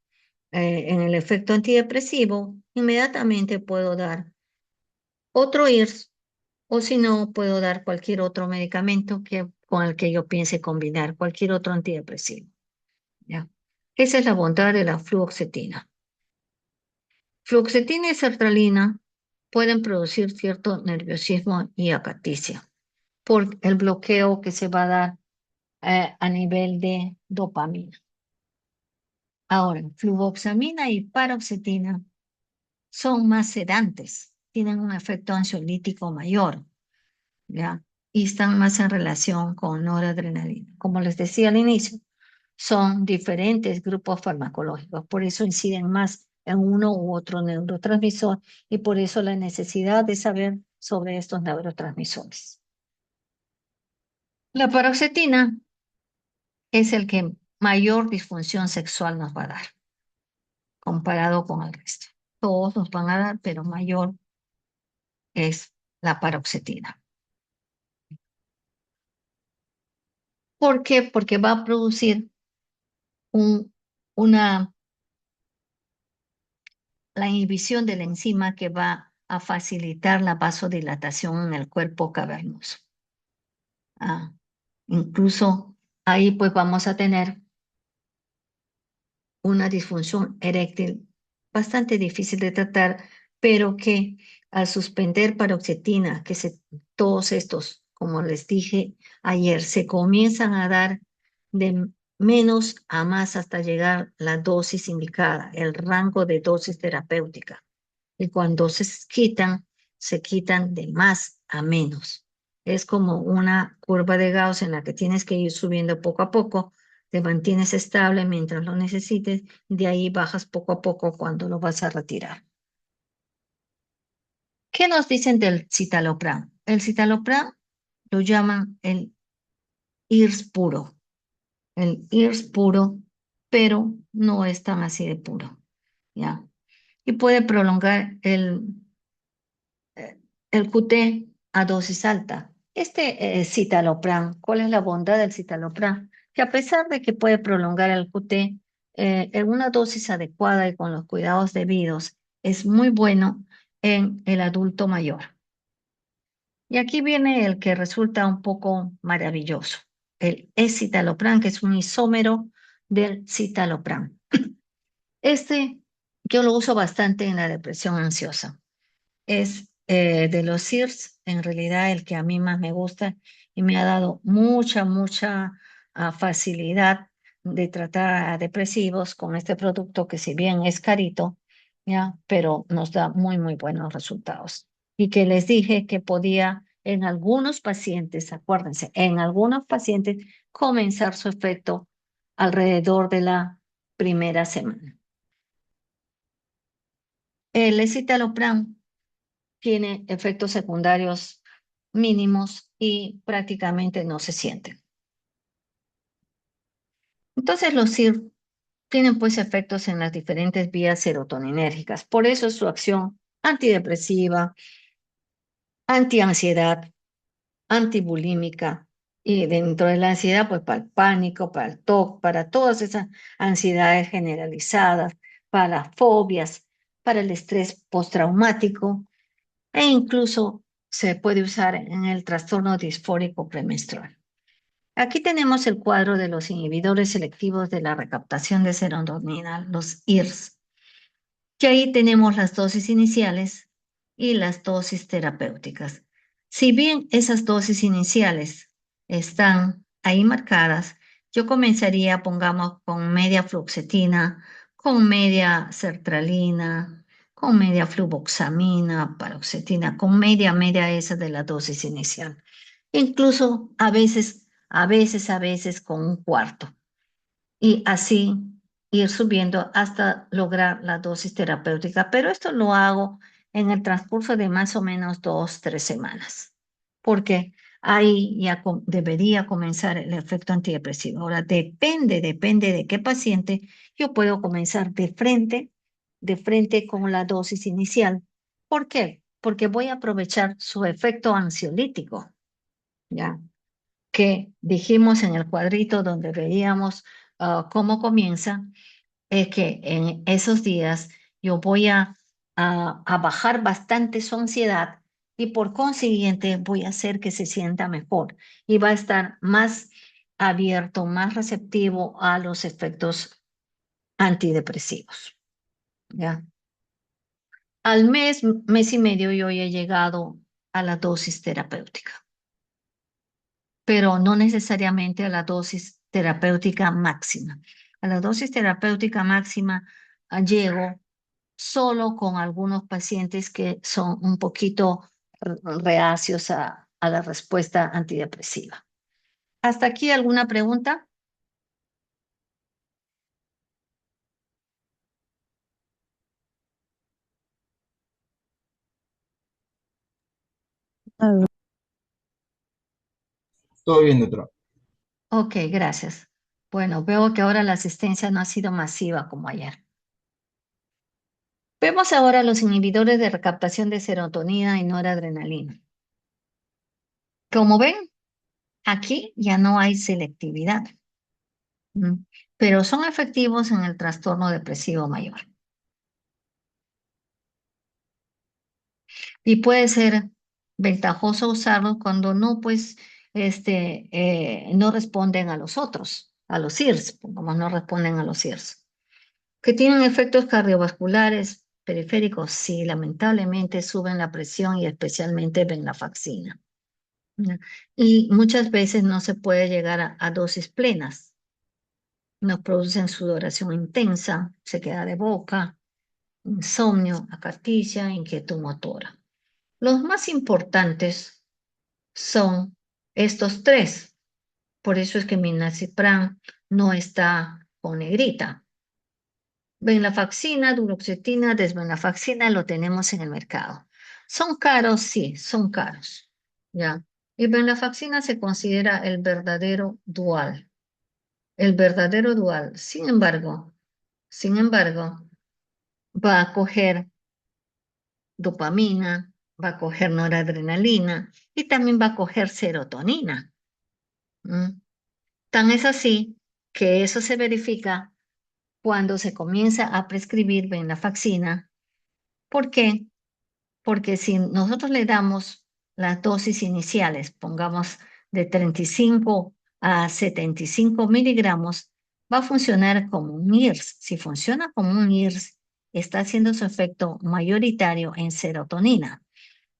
en el efecto antidepresivo, inmediatamente puedo dar otro IRS o si no, puedo dar cualquier otro medicamento con el que yo piense combinar, cualquier otro antidepresivo, ¿ya? Esa es la bondad de la fluoxetina. Fluoxetina y sertralina pueden producir cierto nerviosismo y acaticia por el bloqueo que se va a dar a nivel de dopamina. Ahora, fluvoxamina y paroxetina son más sedantes, tienen un efecto ansiolítico mayor, ¿ya? Y están más en relación con noradrenalina. Como les decía al inicio, son diferentes grupos farmacológicos, por eso inciden más en uno u otro neurotransmisor y por eso la necesidad de saber sobre estos neurotransmisores. La paroxetina es el que mayor disfunción sexual nos va a dar comparado con el resto. Todos nos van a dar, pero mayor es la paroxetina. ¿Por qué? Porque va a producir un, una, la inhibición de la enzima que va a facilitar la vasodilatación en el cuerpo cavernoso. Ah, incluso ahí pues vamos a tener una disfunción eréctil bastante difícil de tratar, pero que al suspender paroxetina, todos estos, como les dije ayer, se comienzan a dar de menos a más hasta llegar la dosis indicada, el rango de dosis terapéutica. Y cuando se quitan de más a menos. Es como una curva de Gauss en la que tienes que ir subiendo poco a poco, te mantienes estable mientras lo necesites, y de ahí bajas poco a poco cuando lo vas a retirar. ¿Qué nos dicen del citalopram? El citalopram lo llaman el IRS puro, pero no es tan así de puro, ¿ya? Y puede prolongar el QT a dosis alta, citalopram, ¿cuál es la bondad del citalopram? Que a pesar de que puede prolongar el QT, en una dosis adecuada y con los cuidados debidos, es muy bueno en el adulto mayor. Y aquí viene el que resulta un poco maravilloso, el escitalopram, que es un isómero del citalopram. Este yo lo uso bastante en la depresión ansiosa. Es de los SIRS, en realidad el que a mí más me gusta y me ha dado mucha facilidad de tratar a depresivos con este producto que si bien es carito, ya, pero nos da muy buenos resultados. Y que les dije que podía en algunos pacientes, acuérdense, en algunos pacientes comenzar su efecto alrededor de la primera semana. El escitalopram tiene efectos secundarios mínimos y prácticamente no se sienten. Entonces los SIR tienen pues efectos en las diferentes vías serotoninérgicas. Por eso su acción antidepresiva, antiansiedad, antibulímica y dentro de la ansiedad pues para el pánico, para el TOC, para todas esas ansiedades generalizadas, para las fobias, para el estrés postraumático e incluso se puede usar en el trastorno disfórico premenstrual. Aquí tenemos el cuadro de los inhibidores selectivos de la recaptación de serotonina, los IRS, que ahí tenemos las dosis iniciales y las dosis terapéuticas. Si bien esas dosis iniciales están ahí marcadas, yo comenzaría, pongamos, con media fluoxetina, con media sertralina, con media fluvoxamina, paroxetina, con media esa de la dosis inicial. Incluso a veces con un cuarto y así ir subiendo hasta lograr la dosis terapéutica. Pero esto lo hago en el transcurso de más o menos 2, 3 semanas, porque ahí ya debería comenzar el efecto antidepresivo. Ahora, depende de qué paciente, yo puedo comenzar de frente con la dosis inicial. ¿Por qué? Porque voy a aprovechar su efecto ansiolítico, ¿ya? Que dijimos en el cuadrito donde veíamos cómo comienza, es que en esos días yo voy a bajar bastante su ansiedad y por consiguiente voy a hacer que se sienta mejor y va a estar más abierto, más receptivo a los efectos antidepresivos. ¿Ya? Al mes y medio yo ya he llegado a la dosis terapéutica, pero no necesariamente a la dosis terapéutica máxima. A la dosis terapéutica máxima llego solo con algunos pacientes que son un poquito reacios a la respuesta antidepresiva. ¿Hasta aquí alguna pregunta? Todo bien, doctor. Ok, gracias. Bueno, veo que ahora la asistencia no ha sido masiva como ayer. Vemos ahora los inhibidores de recaptación de serotonina y noradrenalina. Como ven, aquí ya no hay selectividad, ¿m? Pero son efectivos en el trastorno depresivo mayor. Y puede ser ventajoso usarlos cuando no, pues, no responden a los otros, a los SIRS, como no responden a los SIRS. Que tienen efectos cardiovasculares periféricos, sí, lamentablemente suben la presión y especialmente venlafaxina. ¿Ya? Y muchas veces no se puede llegar a dosis plenas. Nos producen sudoración intensa, se queda de boca, insomnio, acaticia, inquietud motora. Los más importantes son estos tres. Por eso es que Minacipran no está con negrita. Venlafaxina, duloxetina, desvenlafaxina lo tenemos en el mercado. ¿Son caros? Sí, son caros. ¿Ya? Y venlafaxina se considera el verdadero dual. El verdadero dual. Sin embargo, va a coger dopamina, va a coger noradrenalina y también va a coger serotonina. ¿Mm? Tan es así que eso se verifica cuando se comienza a prescribir venlafaxina. ¿Por qué? Porque si nosotros le damos las dosis iniciales, pongamos de 35 a 75 miligramos, va a funcionar como un IRS. Si funciona como un IRS, está haciendo su efecto mayoritario en serotonina.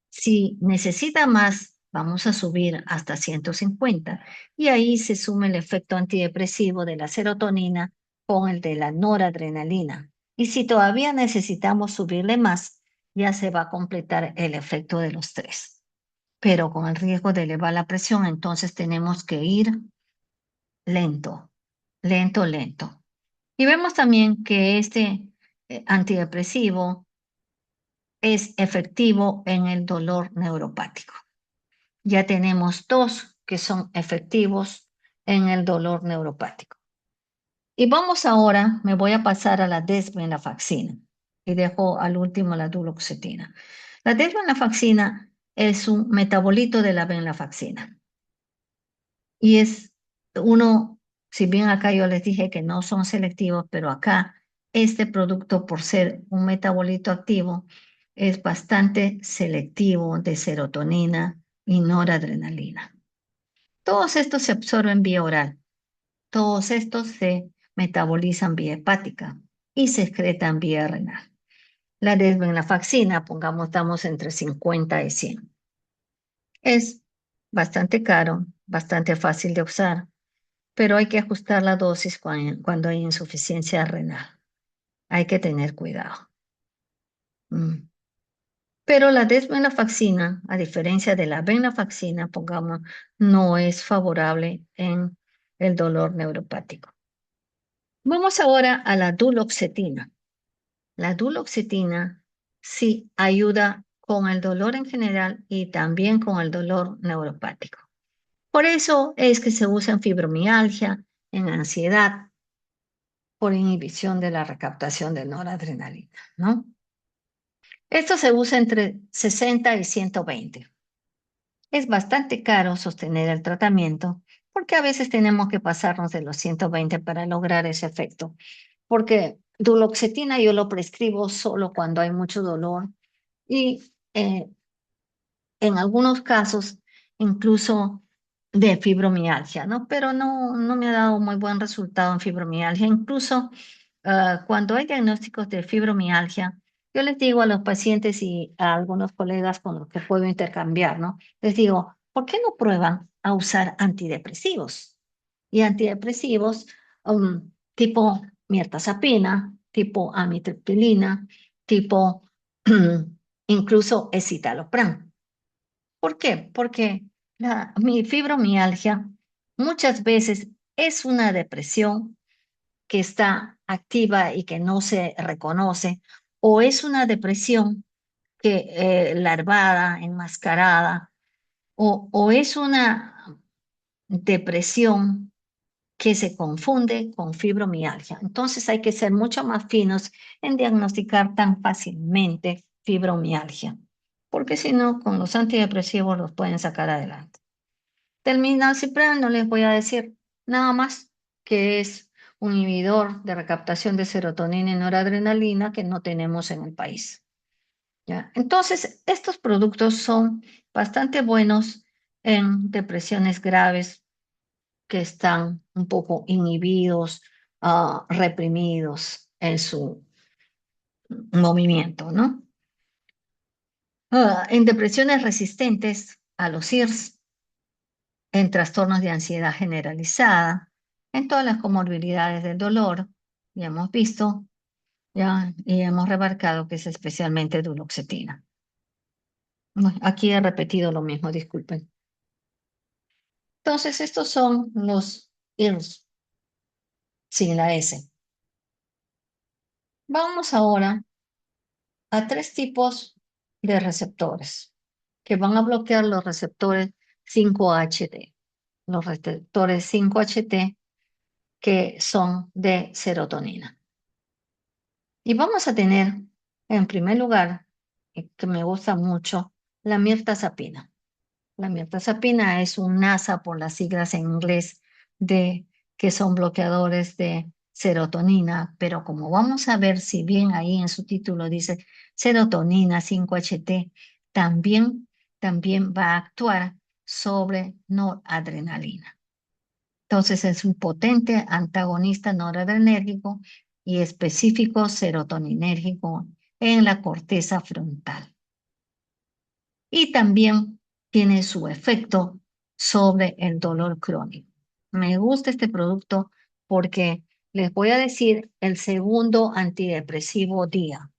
Si necesita más, vamos a subir hasta 150 y ahí se suma el efecto antidepresivo de la serotonina con el de la noradrenalina. Y si todavía necesitamos subirle más, ya se va a completar el efecto de los tres. Pero con el riesgo de elevar la presión, entonces tenemos que ir lento, lento, lento. Y vemos también que este antidepresivo es efectivo en el dolor neuropático. Ya tenemos dos que son efectivos en el dolor neuropático. Y vamos ahora, me voy a pasar a la desvenlafaxina y dejo al último la duloxetina. La desvenlafaxina es un metabolito de la venlafaxina y es uno, si bien acá yo les dije que no son selectivos, pero acá este producto por ser un metabolito activo es bastante selectivo de serotonina y noradrenalina. Todos estos se absorben vía oral, todos estos se metabolizan vía hepática y se excretan vía renal. La desvenlafaxina, pongamos, estamos entre 50 y 100. Es bastante caro, bastante fácil de usar, pero hay que ajustar la dosis cuando hay insuficiencia renal. Hay que tener cuidado. Mm. Pero la desvenlafaxina, a diferencia de la venlafaxina, pongamos, no es favorable en el dolor neuropático. Vamos ahora a la duloxetina. La duloxetina sí ayuda con el dolor en general y también con el dolor neuropático. Por eso es que se usa en fibromialgia, en ansiedad, por inhibición de la recaptación de noradrenalina, ¿no? Esto se usa entre 60 y 120. Es bastante caro sostener el tratamiento porque a veces tenemos que pasarnos de los 120 para lograr ese efecto. Porque duloxetina yo lo prescribo solo cuando hay mucho dolor y en algunos casos incluso de fibromialgia, ¿no? Pero no me ha dado muy buen resultado en fibromialgia. Incluso cuando hay diagnósticos de fibromialgia, yo les digo a los pacientes y a algunos colegas con los que puedo intercambiar, ¿no? Les digo, ¿por qué no prueban a usar antidepresivos? Y antidepresivos tipo mirtazapina, tipo amitriptilina, tipo incluso escitalopram. ¿Por qué? Porque mi fibromialgia muchas veces es una depresión que está activa y que no se reconoce, o es una depresión que larvada, enmascarada, o es una depresión que se confunde con fibromialgia. Entonces hay que ser mucho más finos en diagnosticar tan fácilmente fibromialgia, porque si no, con los antidepresivos los pueden sacar adelante. Del milnacipran no les voy a decir nada más que es un inhibidor de recaptación de serotonina y noradrenalina que no tenemos en el país. ¿Ya? Entonces, estos productos son bastante buenos en depresiones graves que están un poco inhibidos, reprimidos en su movimiento, ¿no? En depresiones resistentes a los IRS, en trastornos de ansiedad generalizada, en todas las comorbilidades del dolor, ya hemos visto, ya, y hemos remarcado que es especialmente duloxetina. Bueno, aquí he repetido lo mismo, disculpen. Entonces, estos son los IRS sin la S. Vamos ahora a tres tipos de receptores que van a bloquear los receptores 5HT. Los receptores 5HT que son de serotonina. Y vamos a tener, en primer lugar, que me gusta mucho, la mirtazapina. La mirtazapina es un NASA por las siglas en inglés de que son bloqueadores de serotonina, pero como vamos a ver, si bien ahí en su título dice serotonina 5-HT, también va a actuar sobre noradrenalina. Entonces es un potente antagonista noradrenérgico y específico serotoninérgico en la corteza frontal. Y también tiene su efecto sobre el dolor crónico. Me gusta este producto porque les voy a decir el segundo antidepresivo día.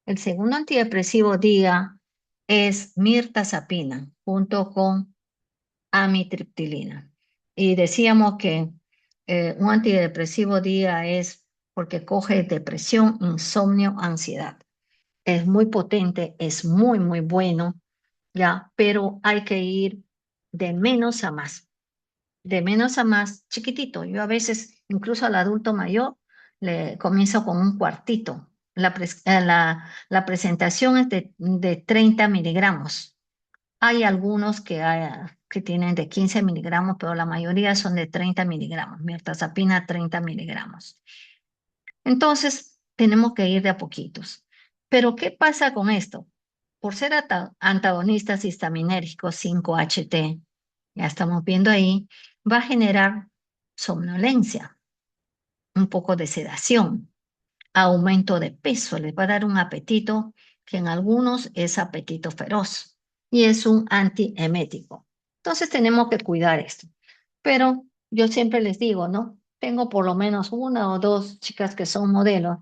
El segundo antidepresivo día es mirtazapina junto con amitriptilina. Y decíamos que un antidepresivo día es porque coge depresión, insomnio, ansiedad. Es muy potente, es muy, muy bueno, ya, pero hay que ir de menos a más, de menos a más chiquitito. Yo a veces, incluso al adulto mayor, le comienzo con un cuartito. La presentación es de 30 miligramos. Hay algunos que tienen de 15 miligramos, pero la mayoría son de 30 miligramos. Mirtazapina, 30 miligramos. Entonces, tenemos que ir de a poquitos. Pero, ¿qué pasa con esto? Por ser antagonistas histaminérgicos 5-HT, ya estamos viendo ahí, va a generar somnolencia, un poco de sedación, aumento de peso, les va a dar un apetito que en algunos es apetito feroz y es un antiemético. Entonces tenemos que cuidar esto. Pero yo siempre les digo, ¿no? Tengo por lo menos una o dos chicas que son modelos,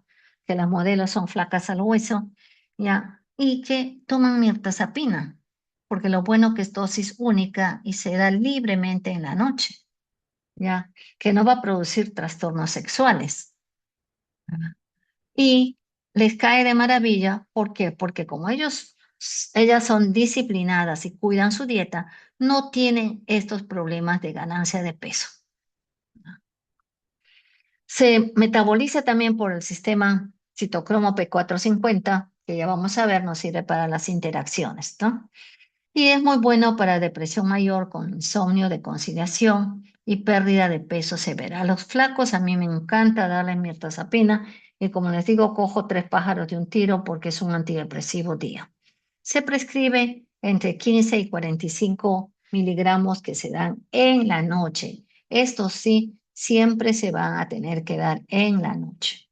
que las modelos son flacas al hueso, ¿ya? Y que toman mirtazapina, porque lo bueno que es dosis única y se da libremente en la noche, ¿ya? Que no va a producir trastornos sexuales. Y les cae de maravilla, ¿por qué? Porque como ellas son disciplinadas y cuidan su dieta, no tienen estos problemas de ganancia de peso. Se metaboliza también por el sistema citocromo P450, que ya vamos a ver, nos sirve para las interacciones, ¿no? Y es muy bueno para depresión mayor con insomnio de conciliación y pérdida de peso severa. A los flacos a mí me encanta darle mirtazapina y como les digo, cojo tres pájaros de un tiro porque es un antidepresivo día. Se prescribe entre 15 y 45 miligramos que se dan en la noche. Estos sí, siempre se van a tener que dar en la noche.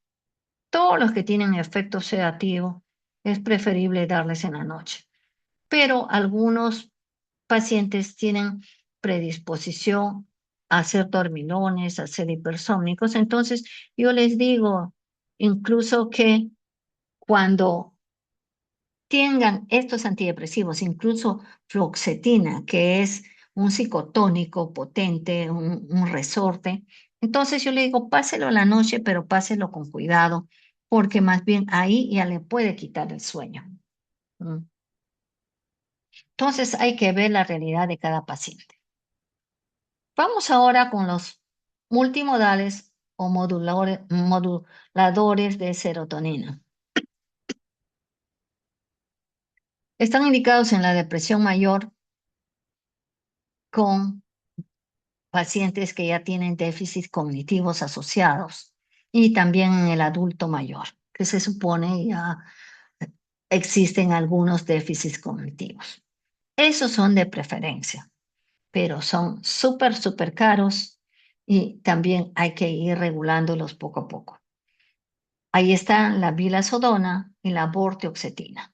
Todos los que tienen efecto sedativo es preferible darles en la noche, pero algunos pacientes tienen predisposición a ser dormilones, a ser hipersómnicos. Entonces, yo les digo incluso que cuando tengan estos antidepresivos, incluso fluoxetina, que es un psicotónico potente, un resorte, entonces yo le digo, páselo a la noche, pero páselo con cuidado, porque más bien ahí ya le puede quitar el sueño. ¿Mm? Entonces hay que ver la realidad de cada paciente. Vamos ahora con los multimodales o moduladores de serotonina. Están indicados en la depresión mayor con pacientes que ya tienen déficits cognitivos asociados y también en el adulto mayor, que se supone ya existen algunos déficits cognitivos. Esos son de preferencia, pero son súper, súper caros y también hay que ir regulándolos poco a poco. Ahí están la vilazodona y la vortioxetina.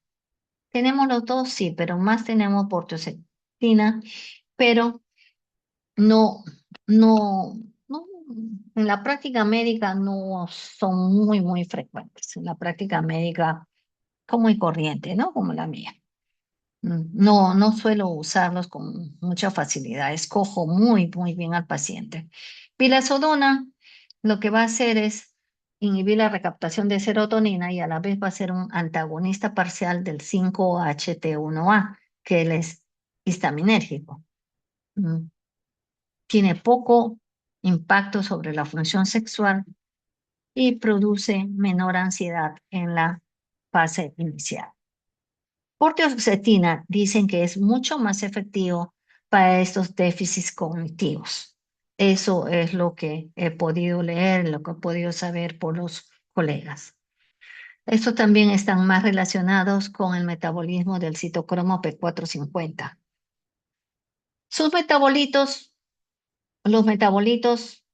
Tenemos los dos, sí, pero más tenemos vortioxetina, pero no, no, en la práctica médica no son muy, muy frecuentes. En la práctica médica común y corriente, ¿no? Como la mía. No, no suelo usarlos con mucha facilidad. Escojo muy, muy bien al paciente. Vilazodona lo que va a hacer es inhibir la recaptación de serotonina y a la vez va a ser un antagonista parcial del 5-HT1A, que él es histaminérgico. Mm. Tiene poco impacto sobre la función sexual y produce menor ansiedad en la fase inicial. Vortioxetina dicen que es mucho más efectivo para estos déficits cognitivos. Eso es lo que he podido leer, lo que he podido saber por los colegas. Estos también están más relacionados con el metabolismo del citocromo P450. Sus metabolitos, los metabolitos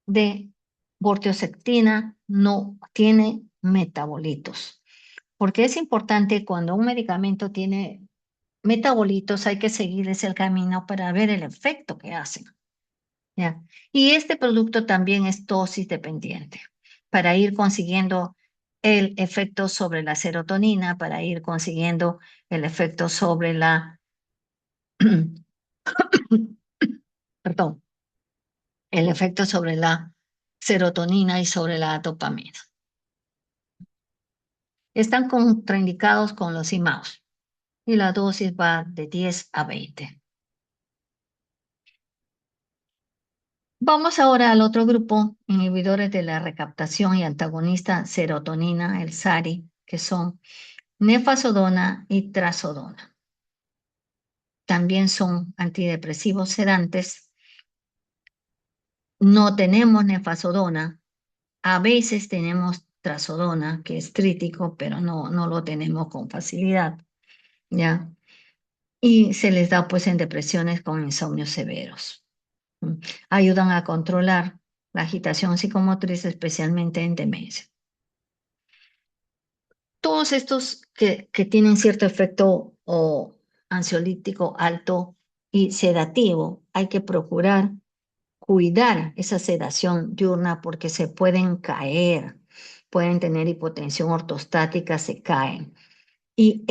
de vortioxetina no tienen metabolitos. Porque es importante cuando un medicamento tiene metabolitos, hay que seguirles el camino para ver el efecto que hacen. ¿Ya? Y este producto también es dosis dependiente para ir consiguiendo el efecto sobre la serotonina, para ir consiguiendo el efecto sobre la, perdón, el efecto sobre la serotonina y sobre la dopamina. Están contraindicados con los IMAOs y la dosis va de 10 a 20. Vamos ahora al otro grupo, inhibidores de la recaptación y antagonista serotonina, el SARI, que son nefazodona y trazodona. También son antidepresivos sedantes. No tenemos nefazodona. A veces tenemos trazodona, que es crítico, pero no lo tenemos con facilidad, ¿ya? Y se les da pues en depresiones con insomnios severos. ¿Mm? Ayudan a controlar la agitación psicomotriz, especialmente en demencia. Todos estos que tienen cierto efecto o ansiolítico alto y sedativo, hay que procurar cuidar esa sedación diurna porque se pueden caer, pueden tener hipotensión ortostática, se caen. Y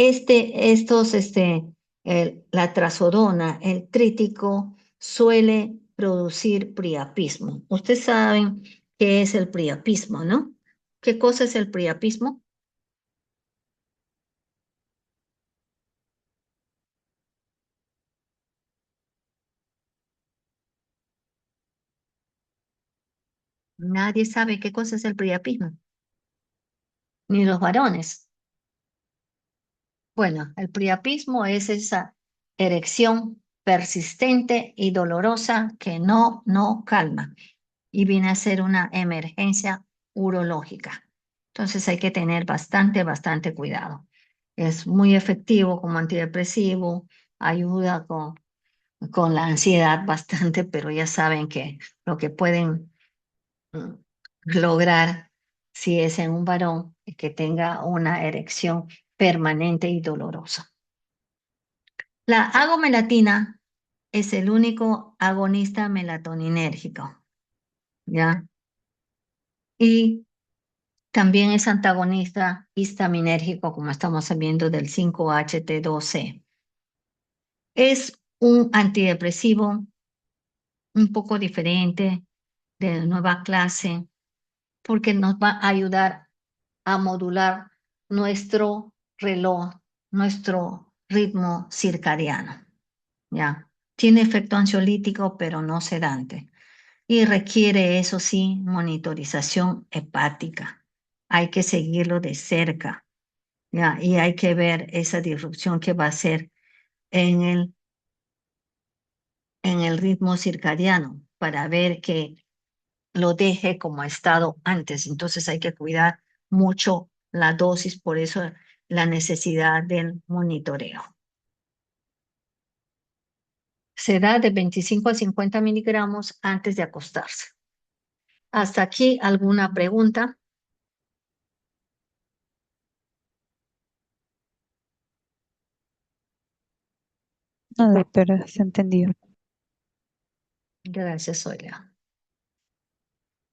la trazodona, el trítico, suele producir priapismo. Ustedes saben qué es el priapismo, ¿no? ¿Qué cosa es el priapismo? Nadie sabe qué cosa es el priapismo, ni los varones. Bueno, el priapismo es esa erección persistente y dolorosa que no calma y viene a ser una emergencia urológica. Entonces hay que tener bastante cuidado. Es muy efectivo como antidepresivo, ayuda con la ansiedad bastante, pero ya saben que lo que pueden mm, lograr si es en un varón es que tenga una erección permanente y dolorosa. La agomelatina es el único agonista melatoninérgico, ¿ya? Y también es antagonista histaminérgico, como estamos viendo del 5-HT12. Es un antidepresivo un poco diferente, de nueva clase, porque nos va a ayudar a modular nuestro reloj, nuestro ritmo circadiano, ¿ya? Tiene efecto ansiolítico, pero no sedante. Y requiere, eso sí, monitorización hepática. Hay que seguirlo de cerca, ¿ya? Y hay que ver esa disrupción que va a hacer en el ritmo circadiano para ver que lo deje como ha estado antes. Entonces hay que cuidar mucho la dosis, por eso la necesidad del monitoreo. Se da de 25 a 50 miligramos antes de acostarse. ¿Hasta aquí alguna pregunta? No, doctora, se entendió. Gracias, Olia.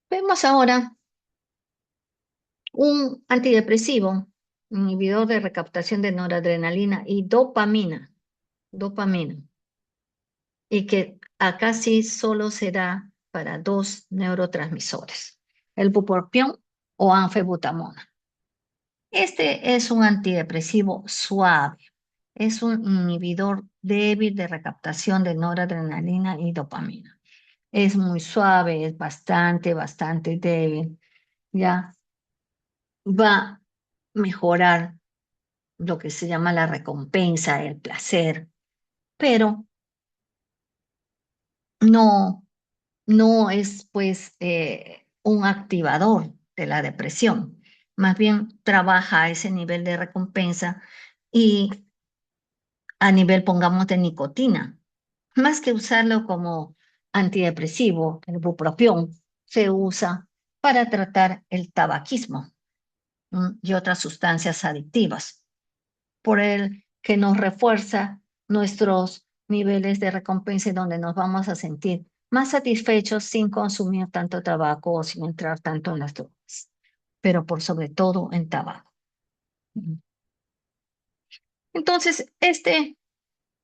Vemos ahora un antidepresivo, inhibidor de recaptación de noradrenalina y dopamina, y que acá sí solo se da para dos neurotransmisores, el bupropión o anfebutamona. Este es un antidepresivo suave, es un inhibidor débil de recaptación de noradrenalina y dopamina. Es muy suave, es bastante débil, ya va a mejorar lo que se llama la recompensa, el placer, pero no, no es pues un activador de la depresión. Más bien trabaja a ese nivel de recompensa y a nivel, pongamos, de nicotina. Más que usarlo como antidepresivo, el bupropión se usa para tratar el tabaquismo, y otras sustancias adictivas, por el que nos refuerza nuestros niveles de recompensa y donde nos vamos a sentir más satisfechos sin consumir tanto tabaco o sin entrar tanto en las drogas, pero por sobre todo en tabaco. Entonces, este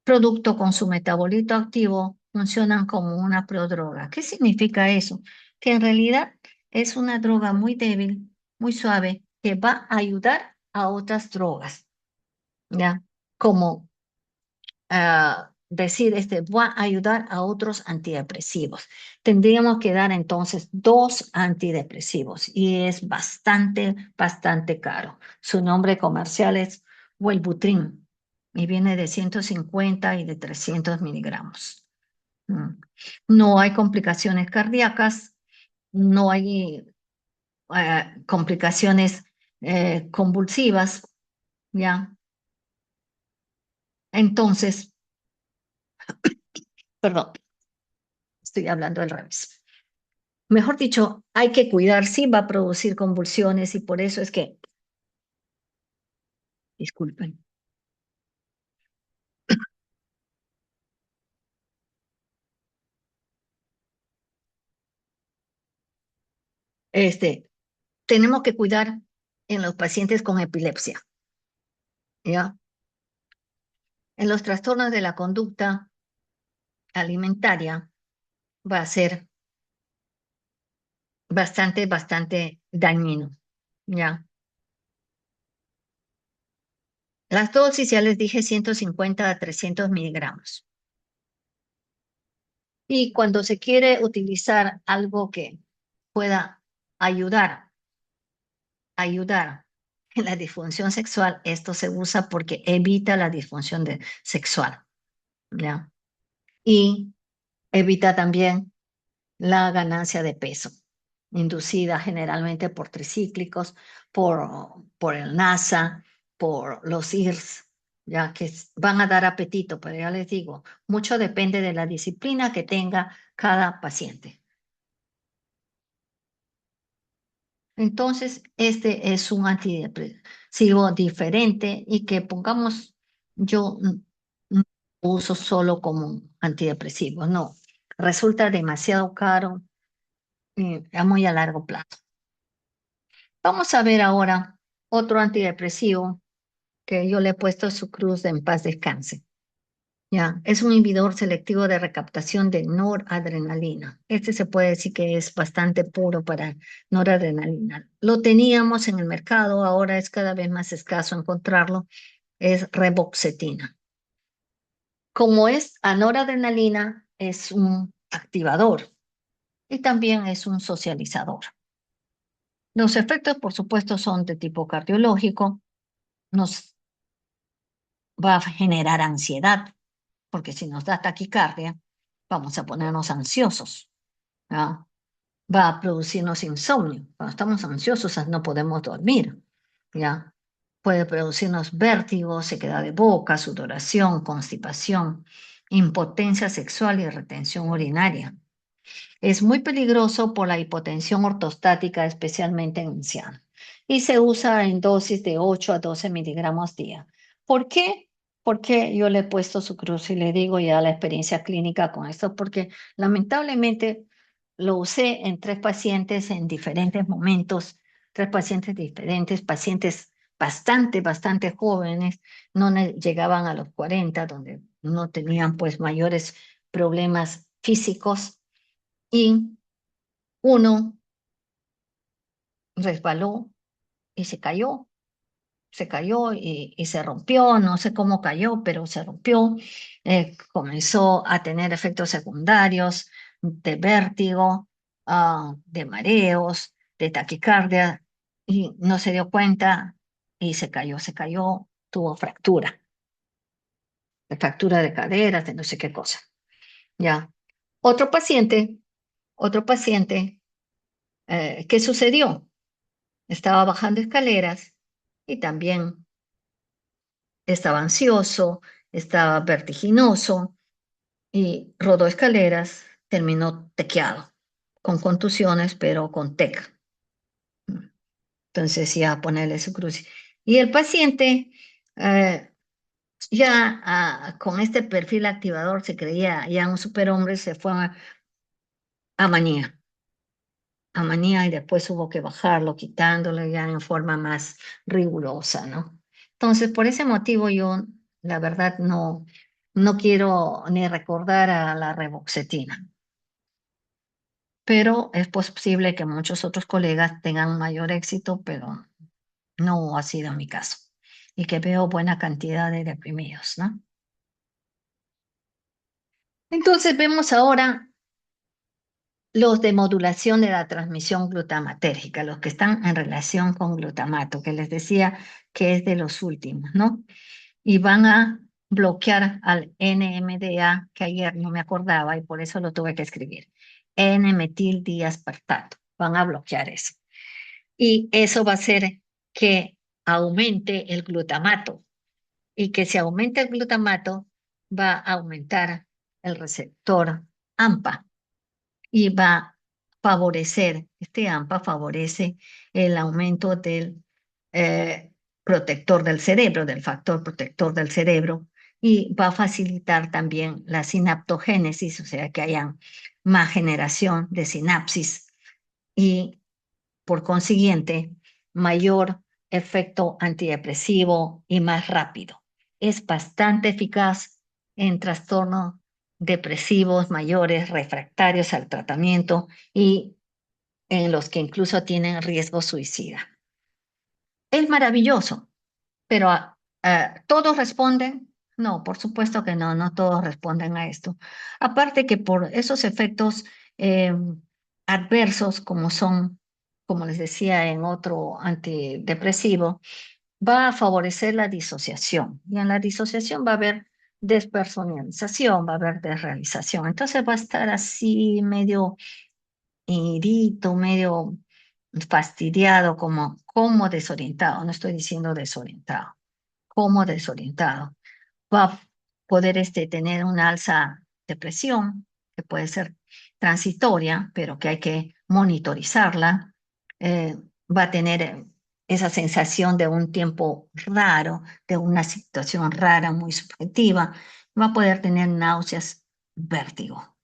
producto con su metabolito activo funcionan como una prodroga. ¿Qué significa eso? Que en realidad es una droga muy débil, muy suave, que va a ayudar a otras drogas, ¿ya? Como decir, va a ayudar a otros antidepresivos. Tendríamos que dar entonces dos antidepresivos y es bastante, bastante caro. Su nombre comercial es Wellbutrin y viene de 150 y de 300 miligramos. Mm. No hay complicaciones cardíacas, no hay complicaciones convulsivas, ¿ya? Entonces, perdón, estoy hablando al revés. Mejor dicho, hay que cuidar, sí va a producir convulsiones y por eso es que, disculpen, este, tenemos que cuidar en los pacientes con epilepsia, ¿ya? En los trastornos de la conducta alimentaria va a ser bastante, bastante dañino, ¿ya? Las dosis ya les dije 150 a 300 miligramos. Y cuando se quiere utilizar algo que pueda ayudar ayudar en la disfunción sexual, esto se usa porque evita la disfunción sexual, ¿ya? Y evita también la ganancia de peso, inducida generalmente por tricíclicos, por el NASA, por los IRS, ya que van a dar apetito, pero ya les digo, mucho depende de la disciplina que tenga cada paciente. Entonces, este es un antidepresivo diferente y que pongamos, yo no lo uso solo como un antidepresivo, no, resulta demasiado caro y a muy a largo plazo. Vamos a ver ahora otro antidepresivo que yo le he puesto su cruz de en paz descanse. Ya, es un inhibidor selectivo de recaptación de noradrenalina. Este se puede decir que es bastante puro para noradrenalina. Lo teníamos en el mercado, ahora es cada vez más escaso encontrarlo. Es Reboxetina. Como es a noradrenalina, es un activador y también es un socializador. Los efectos, por supuesto, son de tipo cardiológico. Nos va a generar ansiedad, porque si nos da taquicardia, vamos a ponernos ansiosos. ¿Ya? Va a producirnos insomnio. Cuando estamos ansiosos no podemos dormir, ¿ya? Puede producirnos vértigo, sequedad de boca, sudoración, constipación, impotencia sexual y retención urinaria. Es muy peligroso por la hipotensión ortostática, especialmente en ancianos, y se usa en dosis de 8 a 12 miligramos día. ¿Por qué? Porque yo le he puesto su cruz y le digo ya la experiencia clínica con esto, porque lamentablemente lo usé en tres pacientes en diferentes momentos, tres pacientes diferentes, pacientes bastante, bastante jóvenes, no llegaban a los 40, donde no tenían pues mayores problemas físicos y uno resbaló y se cayó y se rompió, no sé cómo cayó, pero se rompió, comenzó a tener efectos secundarios de vértigo, de mareos, de taquicardia y no se dio cuenta y se cayó, tuvo fractura, de fractura de caderas, de no sé qué cosa. Ya. Otro paciente, otro paciente, ¿qué sucedió? Estaba bajando escaleras y también estaba ansioso, estaba vertiginoso y rodó escaleras, terminó tequeado, con contusiones, pero con TEC. Entonces, ya ponerle su cruz. Y el paciente, eh, ya con este perfil activador, se creía ya un superhombre, se fue a manía, a manía y después hubo que bajarlo, quitándolo ya en forma más rigurosa, ¿no? Entonces, por ese motivo yo, la verdad, no quiero ni recordar a la reboxetina, pero es posible que muchos otros colegas tengan mayor éxito, pero no ha sido mi caso. Y que veo buena cantidad de deprimidos, ¿no? Entonces vemos ahora los de modulación de la transmisión glutamatérgica, los que están en relación con glutamato, que les decía que es de los últimos, ¿no? Y van a bloquear al NMDA, que ayer no me acordaba y por eso lo tuve que escribir, N-metildiaspartato. Van a bloquear eso. Y eso va a hacer que aumente el glutamato. Y que si aumenta el glutamato, va a aumentar el receptor AMPA y va a favorecer, este AMPA favorece el aumento del protector del cerebro, del factor protector del cerebro, y va a facilitar también la sinaptogénesis, o sea, que haya más generación de sinapsis y por consiguiente mayor efecto antidepresivo y más rápido. Es bastante eficaz en trastornos depresivos mayores refractarios al tratamiento y en los que incluso tienen riesgo suicida. Es maravilloso, pero ¿todos responden? No, por supuesto que no, no todos responden a esto. Aparte que por esos efectos eh, adversos como son, como les decía en otro antidepresivo, va a favorecer la disociación. Y en la disociación va a haber despersonalización, va a haber desrealización. Entonces va a estar así medio irito, medio fastidiado, como desorientado. No estoy diciendo desorientado, como desorientado. Va a poder tener una alza de presión, que puede ser transitoria, pero que hay que monitorizarla. Va a tener esa sensación de un tiempo raro, de una situación rara, muy subjetiva. Va a poder tener náuseas, vértigo.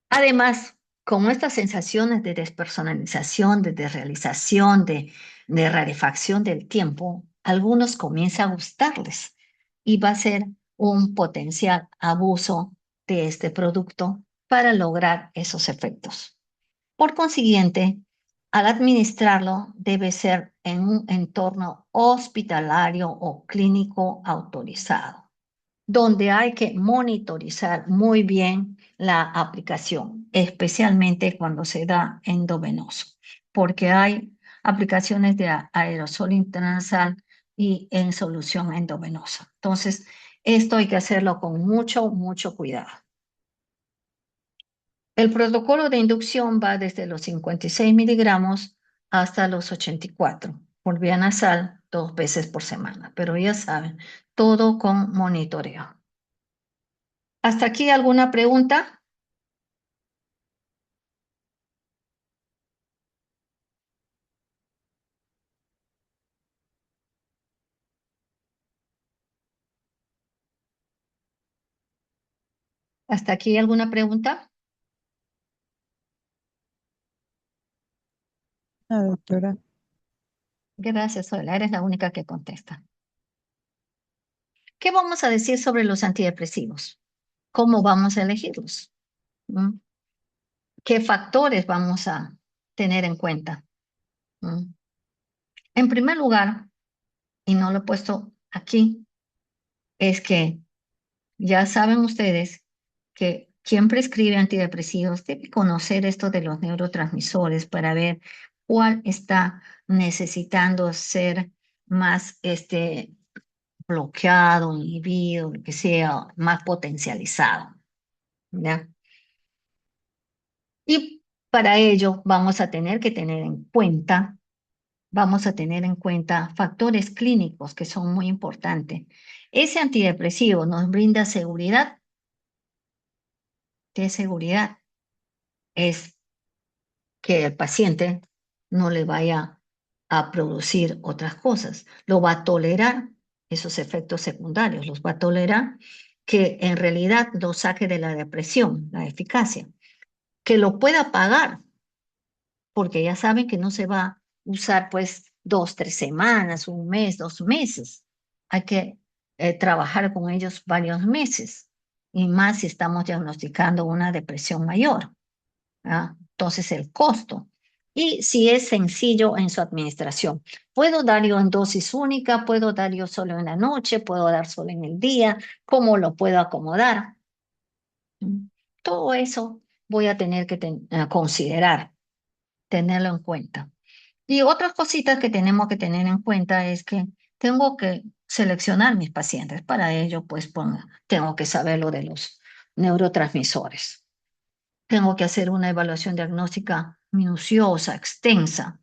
Además, como estas sensaciones de despersonalización, de desrealización, de rarefacción del tiempo, algunos comienza a gustarles y va a ser un potencial abuso de este producto para lograr esos efectos. Por consiguiente, al administrarlo debe ser en un entorno hospitalario o clínico autorizado donde hay que monitorizar muy bien la aplicación, especialmente cuando se da endovenoso, porque hay aplicaciones de aerosol intranasal y en solución endovenosa. Entonces, esto hay que hacerlo con mucho cuidado. El protocolo de inducción va desde los 56 miligramos hasta los 84 por vía nasal 2 veces por semana, pero ya saben, todo con monitoreo. ¿Hasta aquí alguna pregunta? ¿Hasta aquí alguna pregunta? No, doctora. Gracias, Sola, eres la única que contesta. ¿Qué vamos a decir sobre los antidepresivos? ¿Cómo vamos a elegirlos? ¿Mm? ¿Qué factores vamos a tener en cuenta? ¿Mm? En primer lugar, y no lo he puesto aquí, es que ya saben ustedes que quien prescribe antidepresivos debe conocer esto de los neurotransmisores para ver cuál está necesitando ser más bloqueado, inhibido, lo que sea, más potencializado, ¿ya? Y para ello vamos a tener en cuenta factores clínicos que son muy importantes. Ese antidepresivo nos brinda seguridad. ¿Qué seguridad? Es que el paciente no le vaya a producir otras cosas. Lo va a tolerar, esos efectos secundarios, los va a tolerar, que en realidad lo saque de la depresión, la eficacia, que lo pueda pagar, porque ya saben que no se va a usar pues 2, 3 semanas, un mes, 2 meses. Hay que trabajar con ellos varios meses, y más si estamos diagnosticando una depresión mayor. ¿Ah? Entonces, el costo. Y si es sencillo en su administración. Puedo dar yo en dosis única, puedo dar yo solo en la noche, puedo dar solo en el día, ¿cómo lo puedo acomodar? ¿Mm? Todo eso voy a tener que considerar, tenerlo en cuenta. Y otras cositas que tenemos que tener en cuenta es que tengo que seleccionar mis pacientes. Para ello, pues tengo que saber lo de los neurotransmisores. Tengo que hacer una evaluación diagnóstica minuciosa, extensa.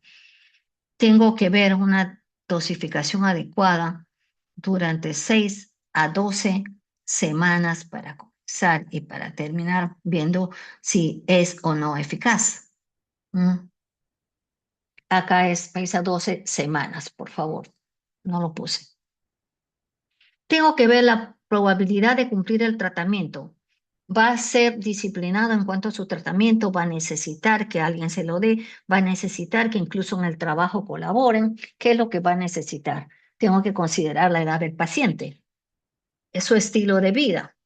Tengo que ver una dosificación adecuada durante 6 a 12 semanas para comenzar y para terminar viendo si es o no eficaz. ¿Mm? Acá es 6 a 12 semanas, por favor. No lo puse. Tengo que ver la probabilidad de cumplir el tratamiento. Va a ser disciplinado en cuanto a su tratamiento, va a necesitar que alguien se lo dé, va a necesitar que incluso en el trabajo colaboren. ¿Qué es lo que va a necesitar? Tengo que considerar la edad del paciente, es su estilo de vida,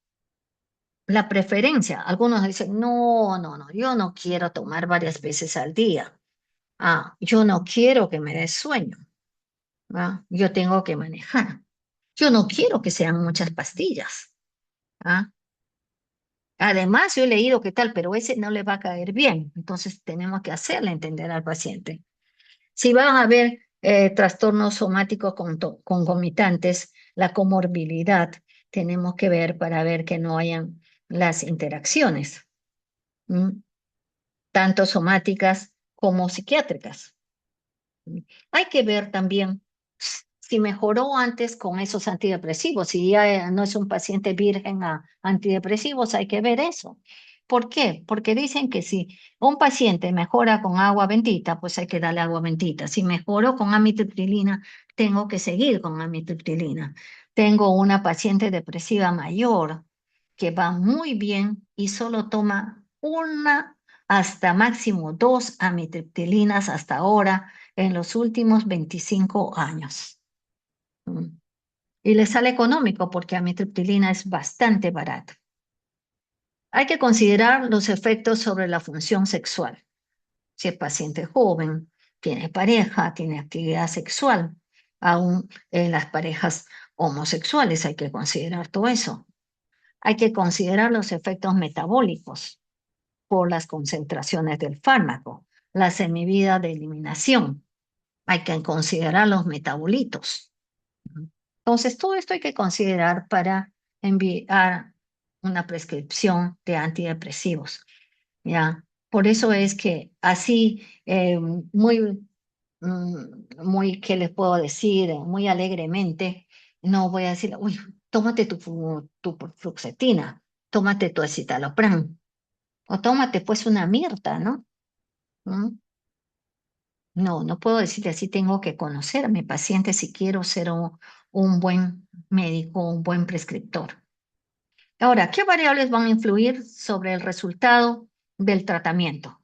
la preferencia. Algunos dicen, no, no, no, yo no quiero tomar varias veces al día. Yo no quiero que me dé sueño. Yo tengo que manejar. Yo no quiero que sean muchas pastillas. ¿Ah? Además, yo he leído qué tal, pero ese no le va a caer bien. Entonces, tenemos que hacerle entender al paciente. Si van a haber trastornos somáticos concomitantes, la comorbilidad, tenemos que ver para ver que no hayan las interacciones, ¿m? Tanto somáticas como psiquiátricas. Hay que ver también si mejoró antes con esos antidepresivos. Si ya no es un paciente virgen a antidepresivos, hay que ver eso. ¿Por qué? Porque dicen que si un paciente mejora con agua bendita, pues hay que darle agua bendita. Si mejoró con amitriptilina, tengo que seguir con amitriptilina. Tengo una paciente depresiva mayor que va muy bien y solo toma una hasta máximo 2 amitriptilinas hasta ahora en los últimos 25 años. Mm. Y le sale económico porque amitriptilina es bastante barata. Hay que considerar los efectos sobre la función sexual. Si el paciente es joven, tiene pareja, tiene actividad sexual, aún en las parejas homosexuales hay que considerar todo eso. Hay que considerar los efectos metabólicos por las concentraciones del fármaco, la semivida de eliminación. Hay que considerar los metabolitos. Entonces, todo esto hay que considerar para enviar una prescripción de antidepresivos, ¿ya? Por eso es que así, ¿qué les puedo decir? Muy alegremente, no voy a decir, uy, tómate tu fluoxetina, tómate tu escitalopram, o tómate pues una Mirta, ¿no? ¿Mm? No, no puedo decirle así, tengo que conocer a mi paciente si quiero ser un buen médico, un buen prescriptor. Ahora, ¿qué variables van a influir sobre el resultado del tratamiento?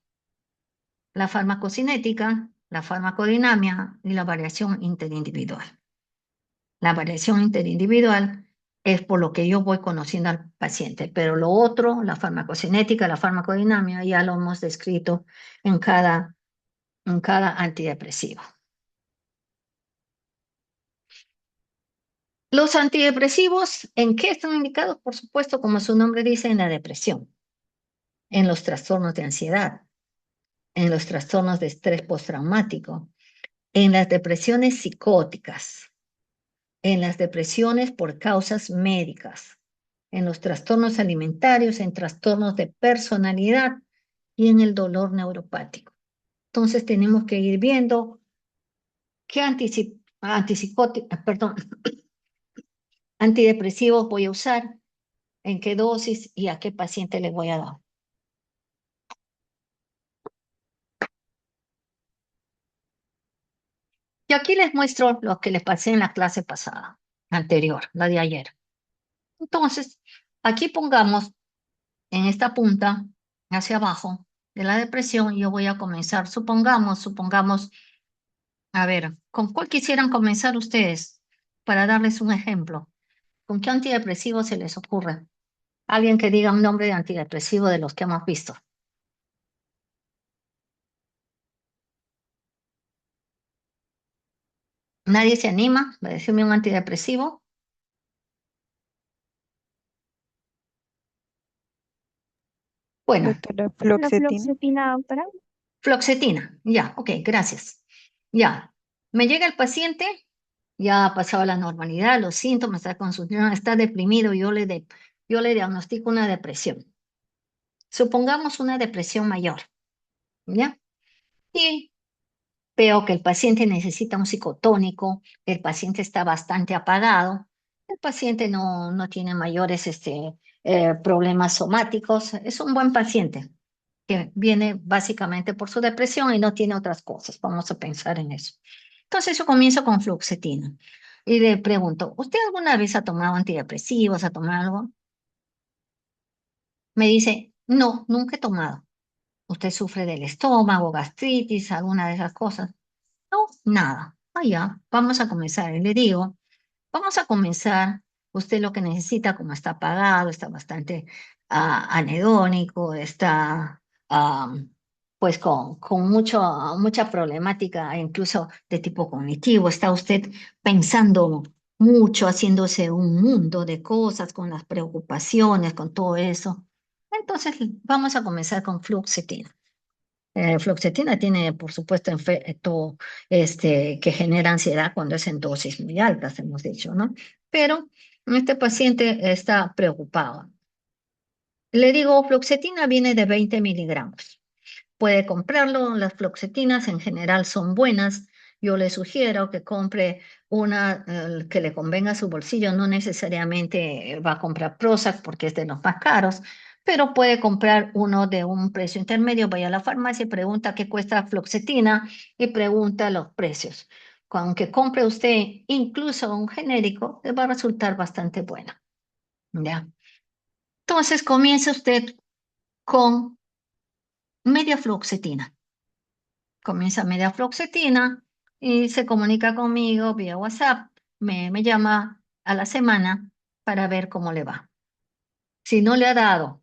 La farmacocinética, la farmacodinamia y la variación interindividual. La variación interindividual es por lo que yo voy conociendo al paciente, pero lo otro, la farmacocinética, la farmacodinamia, ya lo hemos descrito en cada antidepresivo. Los antidepresivos, ¿en qué están indicados? Por supuesto, como su nombre dice, en la depresión, en los trastornos de ansiedad, en los trastornos de estrés postraumático, en las depresiones psicóticas, en las depresiones por causas médicas, en los trastornos alimentarios, en trastornos de personalidad y en el dolor neuropático. Entonces tenemos que ir viendo qué antidepresivos voy a usar, en qué dosis y a qué paciente le voy a dar. Y aquí les muestro lo que les pasé en la clase pasada, anterior, la de ayer. Entonces, aquí pongamos en esta punta hacia abajo de la depresión, yo voy a comenzar, supongamos, a ver, ¿con cuál quisieran comenzar ustedes? Para darles un ejemplo. ¿Con qué antidepresivo se les ocurre? Alguien que diga un nombre de antidepresivo de los que hemos visto. ¿Nadie se anima a decirme un antidepresivo? Bueno, Doctora, La fluoxetina. fluoxetina, doctora. fluoxetina, ya, ok, gracias. Ya, me llega el paciente, ya ha pasado la normalidad, los síntomas, está consultando, está deprimido, yo le diagnostico una depresión. Supongamos una depresión mayor, ¿ya? Y veo que el paciente necesita un psicotónico, el paciente está bastante apagado, el paciente no tiene mayores problemas somáticos, es un buen paciente que viene básicamente por su depresión y no tiene otras cosas. Vamos a pensar en eso. Entonces yo comienzo con fluoxetina y le pregunto, ¿usted alguna vez ha tomado antidepresivos, ha tomado algo? Me dice, no, nunca he tomado. ¿Usted sufre del estómago, gastritis, alguna de esas cosas? No, nada. Ah, ya, vamos a comenzar. Y le digo, vamos a comenzar. Usted lo que necesita, como está apagado, está bastante anedónico, está pues con mucha problemática, incluso de tipo cognitivo. Está usted pensando mucho, haciéndose un mundo de cosas, con las preocupaciones, con todo eso. Entonces, vamos a comenzar con fluoxetina. Fluoxetina tiene, por supuesto, efecto que genera ansiedad cuando es en dosis muy altas, hemos dicho, ¿no? Pero este paciente está preocupado. Le digo, fluoxetina viene de 20 miligramos. Puede comprarlo, las fluoxetinas en general son buenas. Yo le sugiero que compre una que le convenga a su bolsillo. No necesariamente va a comprar Prozac porque es de los más caros, pero puede comprar uno de un precio intermedio. Vaya a la farmacia y pregunta qué cuesta fluoxetina y pregunta los precios. Aunque compre usted incluso un genérico, le va a resultar bastante bueno. ¿Ya? Entonces comienza usted con media fluoxetina. Comienza media fluoxetina y se comunica conmigo vía WhatsApp, me llama a la semana para ver cómo le va. Si no le ha dado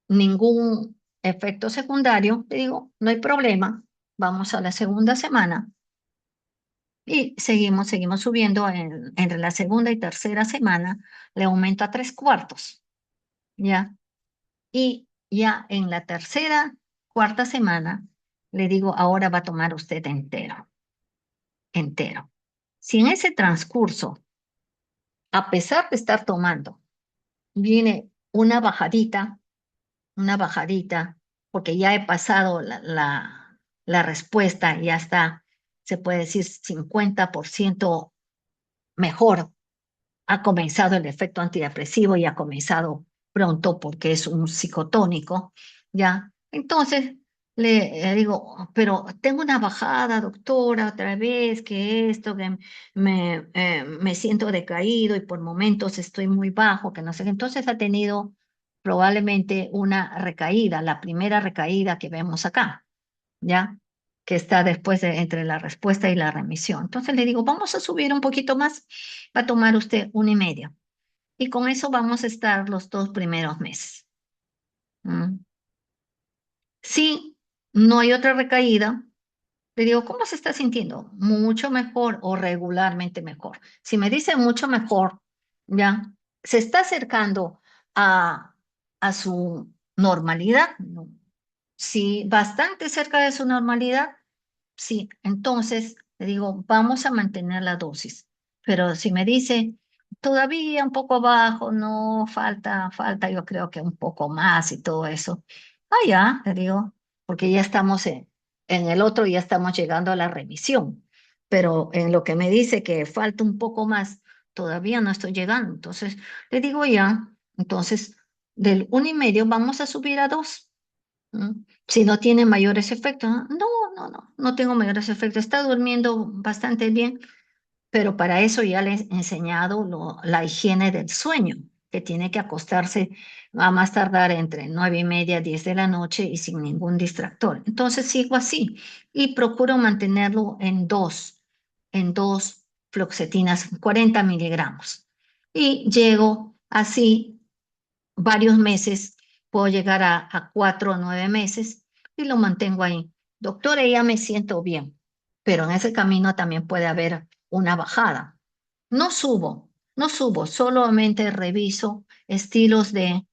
ningún efecto secundario, le digo, no hay problema, vamos a la segunda semana y seguimos subiendo. Entre la segunda y tercera semana le aumento a 3/4, ¿ya? Y ya en la tercera, cuarta semana, le digo, ahora va a tomar usted entero, entero. Si en ese transcurso, a pesar de estar tomando, viene una bajadita, porque ya he pasado la respuesta, ya está, se puede decir 50% mejor, ha comenzado el efecto antidepresivo y ha comenzado pronto porque es un psicotónico, ¿ya? Entonces le digo, pero tengo una bajada, doctora, otra vez, que esto, que me siento decaído y por momentos estoy muy bajo, que no sé qué. Entonces ha tenido probablemente una recaída, la primera recaída que vemos acá, ¿ya? Que está después entre la respuesta y la remisión. Entonces le digo, vamos a subir un poquito más, va a tomar usted 1,5. Y con eso vamos a estar los 2 primeros meses. ¿Mm? Si no hay otra recaída, le digo, ¿cómo se está sintiendo? Mucho mejor o regularmente mejor. Si me dice mucho mejor, ya, se está acercando a, a su normalidad, ¿no? Si bastante cerca de su normalidad, sí, entonces le digo, vamos a mantener la dosis. Pero si me dice todavía un poco bajo, no, falta, yo creo que un poco más y todo eso. Ah, ya, le digo, porque ya estamos en el otro, ya estamos llegando a la revisión. Pero en lo que me dice que falta un poco más, todavía no estoy llegando. Entonces, le digo ya, entonces, del 1,5 vamos a subir a 2. ¿Mm? Si no tiene mayores efectos, no, no tengo mayores efectos. Está durmiendo bastante bien, pero para eso ya les he enseñado la higiene del sueño, que tiene que acostarse a más tardar entre 9:30, 10 de la noche y sin ningún distractor. Entonces sigo así y procuro mantenerlo en dos fluoxetinas, 40 miligramos. Y llego así varios meses, puedo llegar a 4 o 9 meses y lo mantengo ahí. Doctora, ya me siento bien, pero en ese camino también puede haber una bajada. No subo, solamente reviso estilos de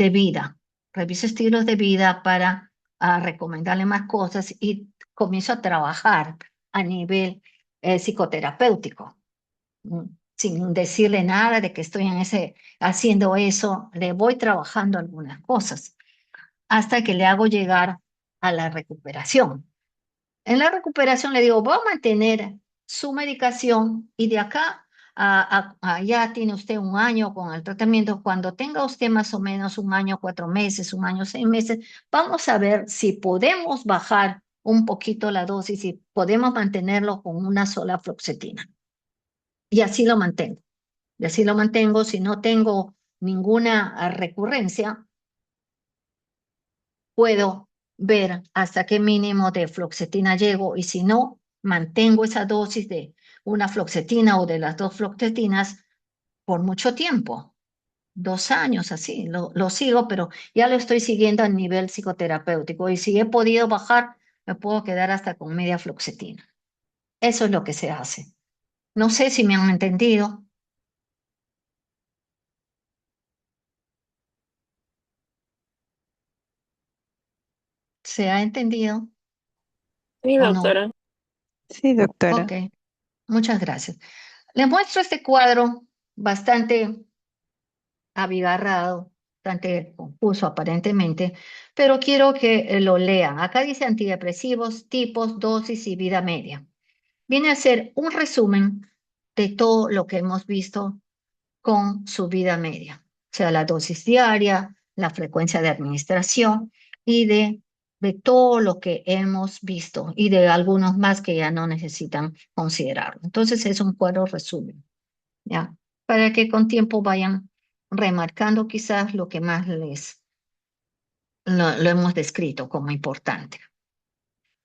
vida para recomendarle más cosas y comienzo a trabajar a nivel psicoterapéutico. mm, Sin decirle nada de que estoy haciendo eso, le voy trabajando algunas cosas hasta que le hago llegar a la recuperación. En la recuperación le digo, voy a mantener su medicación y de acá a allá tiene usted un año con el tratamiento. Cuando tenga usted más o menos un año, 4 meses, un año, 6 meses, vamos a ver si podemos bajar un poquito la dosis y podemos mantenerlo con una sola fluoxetina. Y así lo mantengo. Y así lo mantengo. Si no tengo ninguna recurrencia, puedo ver hasta qué mínimo de fluoxetina llego y si no, mantengo esa dosis de una fluoxetina o de las dos fluoxetinas por mucho tiempo, 2 años así, lo sigo, pero ya lo estoy siguiendo a nivel psicoterapéutico y si he podido bajar, me puedo quedar hasta con media fluoxetina. Eso es lo que se hace. No sé si me han entendido. ¿Se ha entendido Sí, o no? doctora. Sí, doctora. Ok, muchas gracias. Le muestro este cuadro bastante abigarrado, bastante confuso aparentemente, pero quiero que lo lean. Acá dice antidepresivos, tipos, dosis y vida media. Viene a ser un resumen de todo lo que hemos visto con su vida media, o sea, la dosis diaria, la frecuencia de administración y de todo lo que hemos visto y de algunos más que ya no necesitan considerarlo. Entonces es un cuadro resumen. ¿Ya? Para que con tiempo vayan remarcando quizás lo que más lo hemos descrito como importante.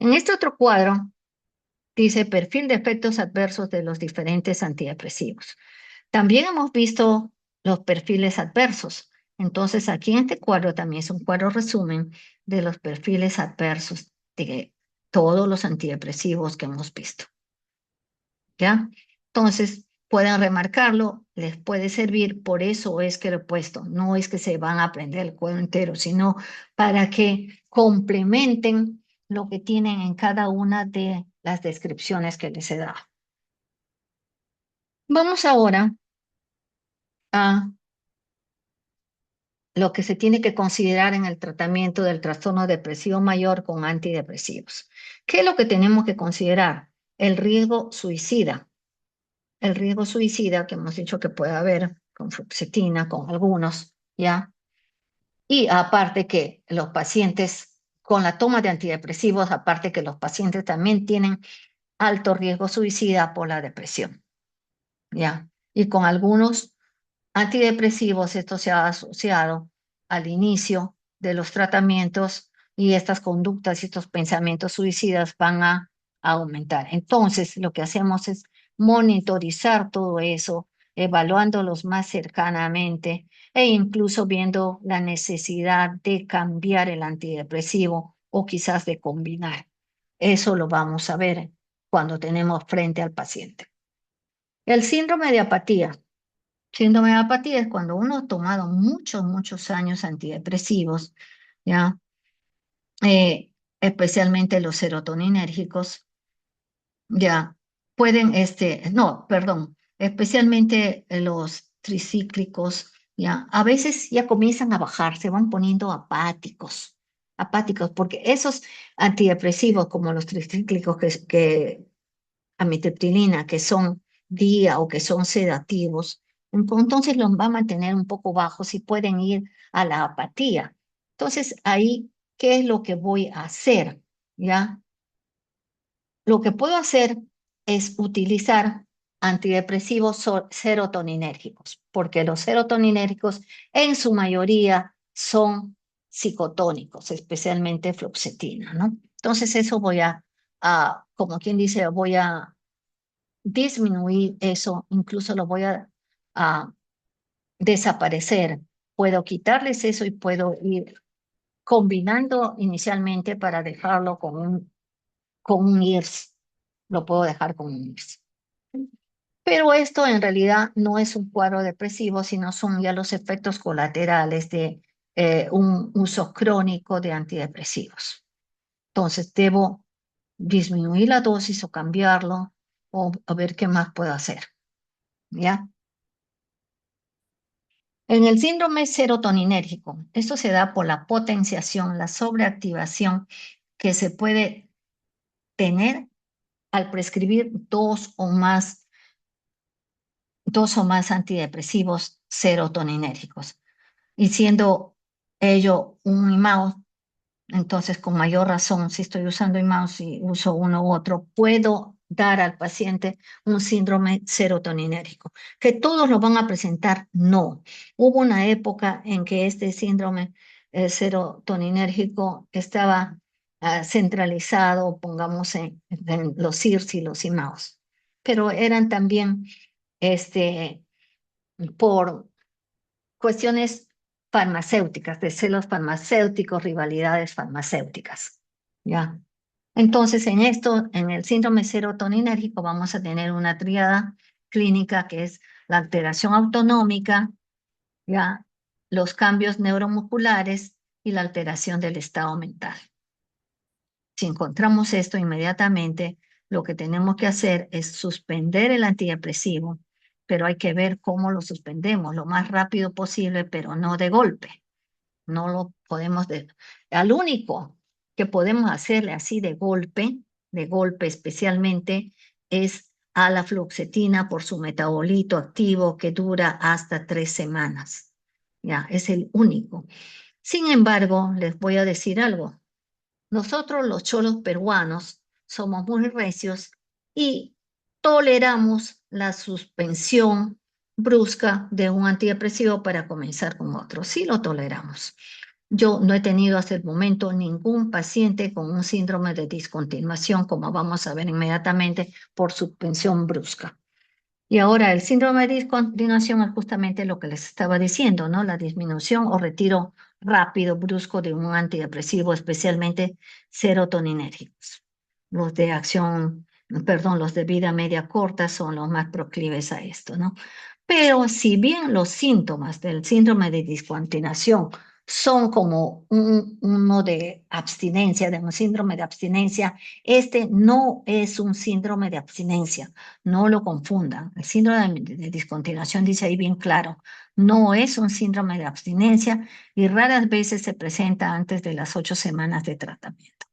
En este otro cuadro dice perfil de efectos adversos de los diferentes antidepresivos. También hemos visto los perfiles adversos. Entonces, aquí en este cuadro también es un cuadro resumen de los perfiles adversos de todos los antidepresivos que hemos visto. ¿Ya? Entonces, puedan remarcarlo, les puede servir, por eso es que lo he puesto, no es que se van a aprender el cuadro entero, sino para que complementen lo que tienen en cada una de las descripciones que les he dado. Vamos ahora a lo que se tiene que considerar en el tratamiento del trastorno depresivo mayor con antidepresivos. ¿Qué es lo que tenemos que considerar? El riesgo suicida. El riesgo suicida que hemos dicho que puede haber con fluoxetina, con algunos, ¿ya? Y aparte que los pacientes con la toma de antidepresivos, aparte que los pacientes también tienen alto riesgo suicida por la depresión, ¿ya? Y con algunos antidepresivos esto se ha asociado al inicio de los tratamientos y estas conductas y estos pensamientos suicidas van a aumentar. Entonces, lo que hacemos es monitorizar todo eso, evaluándolos más cercanamente e incluso viendo la necesidad de cambiar el antidepresivo o quizás de combinar. Eso lo vamos a ver cuando tenemos frente al paciente. El síndrome de apatía. Síndrome de apatía es cuando uno ha tomado muchos años antidepresivos, ¿ya? Especialmente los serotoninérgicos, ya pueden, no, perdón, especialmente los tricíclicos, ya, a veces ya comienzan a bajar, se van poniendo apáticos, porque esos antidepresivos como los tricíclicos que amitriptilina, que son día o que son sedativos, entonces los va a mantener un poco bajos y pueden ir a la apatía. Entonces, ahí, ¿qué es lo que voy a hacer? ¿Ya? Lo que puedo hacer es utilizar antidepresivos serotoninérgicos, porque los serotoninérgicos en su mayoría son psicotónicos, especialmente fluoxetina, ¿no? Entonces eso como quien dice, voy a disminuir eso, incluso lo voy a desaparecer. Puedo quitarles eso y puedo ir combinando inicialmente para dejarlo con un IRS. Lo puedo dejar con un IRS. Pero esto en realidad no es un cuadro depresivo, sino son ya los efectos colaterales de un uso crónico de antidepresivos. Entonces, debo disminuir la dosis o cambiarlo o ver qué más puedo hacer. ¿Ya? En el síndrome serotoninérgico, esto se da por la potenciación, la sobreactivación que se puede tener al prescribir dos o más antidepresivos serotoninérgicos. Y siendo ello un IMAO, entonces con mayor razón, si estoy usando IMAO y uso uno u otro, puedo dar al paciente un síndrome serotoninérgico. ¿Que todos lo van a presentar? No. Hubo una época en que este síndrome serotoninérgico estaba centralizado, pongamos en los CIRS y los IMAOs, pero eran también este, por cuestiones farmacéuticas, de celos farmacéuticos, rivalidades farmacéuticas. ¿Ya? Entonces, en el síndrome serotoninérgico vamos a tener una tríada clínica que es la alteración autonómica, ¿ya? Los cambios neuromusculares y la alteración del estado mental. Si encontramos esto inmediatamente, lo que tenemos que hacer es suspender el antidepresivo, pero hay que ver cómo lo suspendemos lo más rápido posible, pero no de golpe. No lo podemos al único que podemos hacerle así de golpe especialmente, es a la fluoxetina por su metabolito activo que dura hasta 3 semanas. Ya, es el único. Sin embargo, les voy a decir algo. Nosotros los cholos peruanos somos muy recios y toleramos la suspensión brusca de un antidepresivo para comenzar con otro. Sí lo toleramos. Yo no he tenido hasta el momento ningún paciente con un síndrome de discontinuación, como vamos a ver inmediatamente, por suspensión brusca. Y ahora el síndrome de discontinuación es justamente lo que les estaba diciendo, ¿no? La disminución o retiro rápido, brusco de un antidepresivo, especialmente serotoninérgicos. Los de acción, perdón, los de vida media corta son los más proclives a esto, ¿no? Pero si bien los síntomas del síndrome de discontinuación son como uno de abstinencia, de un síndrome de abstinencia, este no es un síndrome de abstinencia, no lo confundan. El síndrome de discontinuación dice ahí bien claro, no es un síndrome de abstinencia y raras veces se presenta antes de las 8 semanas de tratamiento.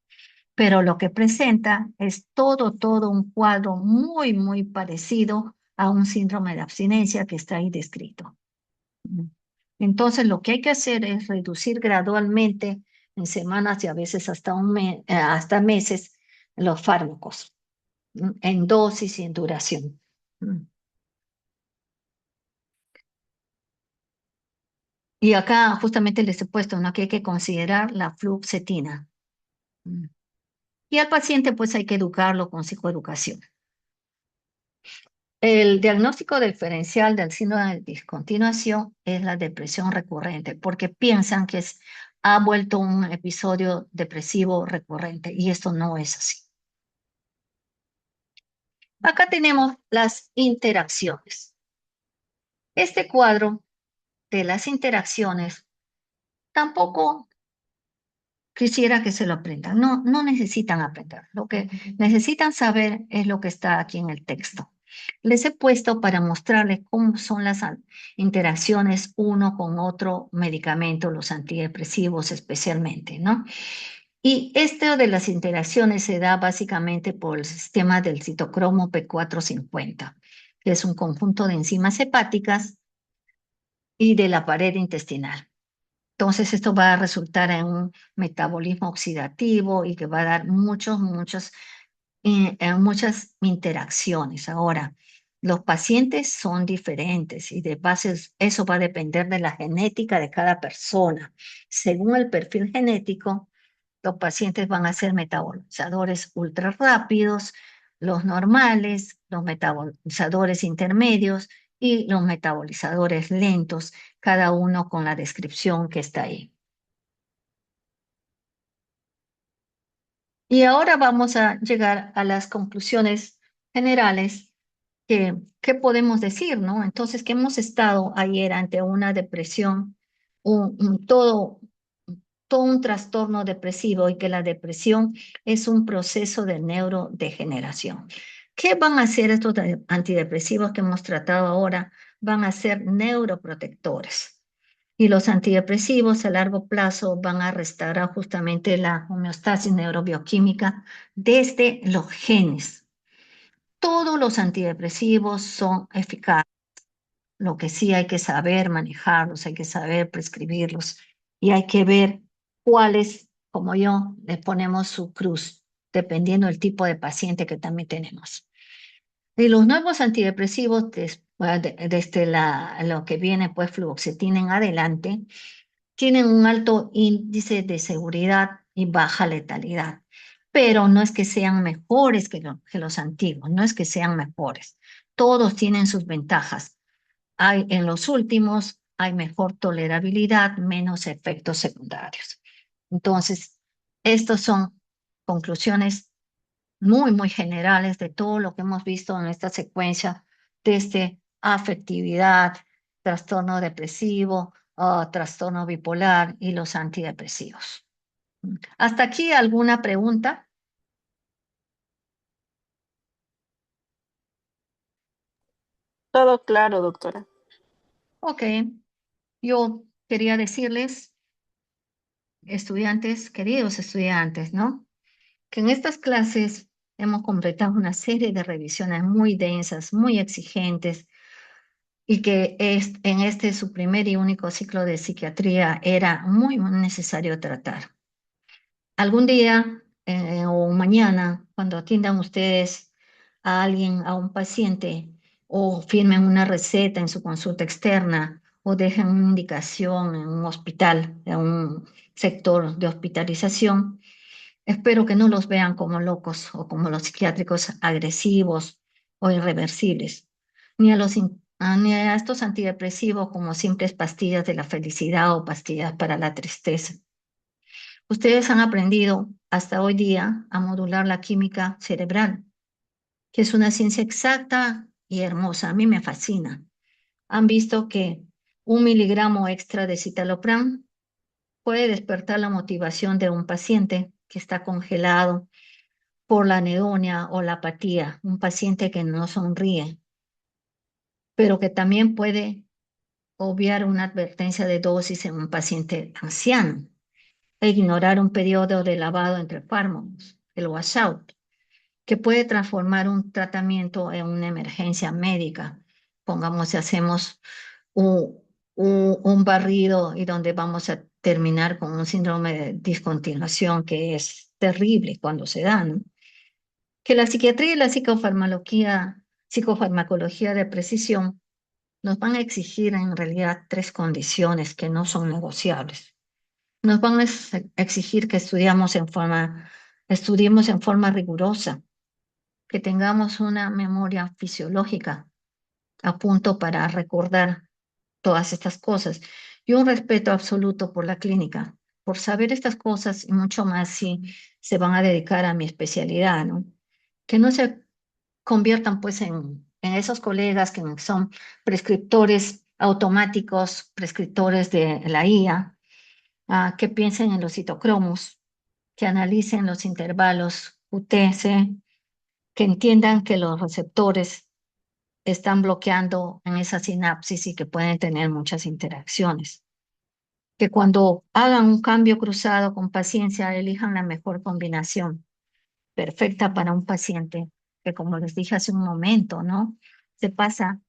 Pero lo que presenta es todo un cuadro muy parecido a un síndrome de abstinencia que está ahí descrito. Entonces, lo que hay que hacer es reducir gradualmente en semanas y a veces hasta meses los fármacos, en dosis y en duración. Y acá justamente les he puesto, ¿no? Que hay que considerar la fluoxetina. Y al paciente pues hay que educarlo con psicoeducación. El diagnóstico diferencial del síndrome de discontinuación es la depresión recurrente, porque piensan que ha vuelto un episodio depresivo recurrente y esto no es así. Acá tenemos las interacciones. Este cuadro de las interacciones tampoco quisiera que se lo aprendan. No necesitan aprender. Lo que necesitan saber es lo que está aquí en el texto. Les he puesto para mostrarles cómo son las interacciones uno con otro medicamento, los antidepresivos especialmente, ¿no? Y esto de las interacciones se da básicamente por el sistema del citocromo P450, que es un conjunto de enzimas hepáticas y de la pared intestinal. Entonces, esto va a resultar en un metabolismo oxidativo y que va a dar muchas interacciones. Ahora, los pacientes son diferentes y de base eso va a depender de la genética de cada persona. Según el perfil genético, los pacientes van a ser metabolizadores ultra rápidos, los normales, los metabolizadores intermedios y los metabolizadores lentos, cada uno con la descripción que está ahí. Y ahora vamos a llegar a las conclusiones generales ¿qué podemos decir, no? Entonces, que hemos estado ayer ante una depresión, todo un trastorno depresivo y que la depresión es un proceso de neurodegeneración. ¿Qué van a hacer estos antidepresivos que hemos tratado ahora? Van a ser neuroprotectores. Y los antidepresivos a largo plazo van a restaurar justamente la homeostasis neurobioquímica desde los genes. Todos los antidepresivos son eficaces, lo que sí hay que saber manejarlos, hay que saber prescribirlos y hay que ver cuáles, como yo, le ponemos su cruz, dependiendo del tipo de paciente que también tenemos. Y los nuevos antidepresivos, desde lo que viene, pues fluoxetina en adelante, tienen un alto índice de seguridad y baja letalidad, pero no es que sean mejores que los antiguos, no es que sean mejores. Todos tienen sus ventajas. En los últimos hay mejor tolerabilidad, menos efectos secundarios. Entonces, estas son conclusiones muy generales de todo lo que hemos visto en esta secuencia, desde afectividad, trastorno depresivo, trastorno bipolar y los antidepresivos. ¿Hasta aquí alguna pregunta? Todo claro, doctora. Ok, yo quería decirles, queridos estudiantes, ¿no? Que en estas clases hemos completado una serie de revisiones muy densas, muy exigentes, y que en este su primer y único ciclo de psiquiatría era muy necesario tratar. Algún día o mañana, cuando atiendan ustedes a alguien, a un paciente, o firmen una receta en su consulta externa, o dejen una indicación en un hospital, en un sector de hospitalización, espero que no los vean como locos o como los psiquiátricos agresivos o irreversibles, ni a estos antidepresivos como simples pastillas de la felicidad o pastillas para la tristeza. Ustedes han aprendido hasta hoy día a modular la química cerebral, que es una ciencia exacta y hermosa. A mí me fascina. Han visto que 1 miligramo extra de citalopram puede despertar la motivación de un paciente que está congelado por la anedonia o la apatía, un paciente que no sonríe, pero que también puede obviar una advertencia de dosis en un paciente anciano e ignorar un periodo de lavado entre fármacos, el washout, que puede transformar un tratamiento en una emergencia médica. Pongamos si hacemos un, un barrido y donde vamos a terminar con un síndrome de discontinuación que es terrible cuando se da, ¿no? Que la psiquiatría y la psicofarmacología de precisión nos van a exigir en realidad tres condiciones que no son negociables. Nos van a exigir que estudiemos en forma rigurosa, que tengamos una memoria fisiológica a punto para recordar todas estas cosas y un respeto absoluto por la clínica, por saber estas cosas y mucho más si se van a dedicar a mi especialidad, ¿no? Que no se conviertan pues en esos colegas que son prescriptores automáticos, prescriptores de la IA, que piensen en los citocromos, que analicen los intervalos UTC, que entiendan que los receptores están bloqueando en esa sinapsis y que pueden tener muchas interacciones. Que cuando hagan un cambio cruzado con paciencia, elijan la mejor combinación perfecta para un paciente, que como les dije hace un momento, ¿no? Se pasa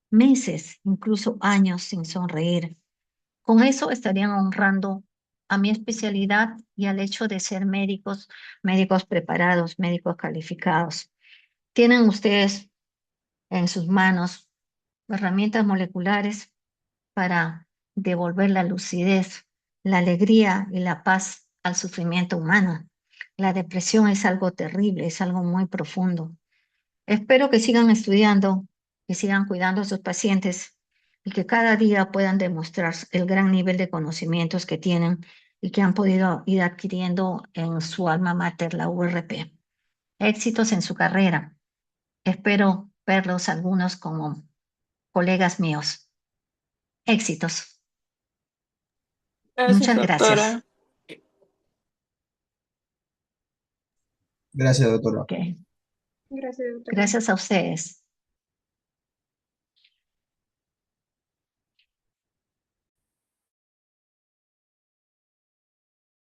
meses, incluso años sin sonreír. Con eso estarían honrando a mi especialidad y al hecho de ser médicos, médicos preparados, médicos calificados. Tienen ustedes en sus manos herramientas moleculares para devolver la lucidez, la alegría y la paz al sufrimiento humano. La depresión es algo terrible, es algo muy profundo. Espero que sigan estudiando, que sigan cuidando a sus pacientes y que cada día puedan demostrar el gran nivel de conocimientos que tienen y que han podido ir adquiriendo en su alma mater, la URP. Éxitos en su carrera. Espero verlos algunos como colegas míos. Éxitos. Gracias, Muchas doctora. gracias. Gracias, doctora. Ok. Gracias, doctora. Gracias a ustedes.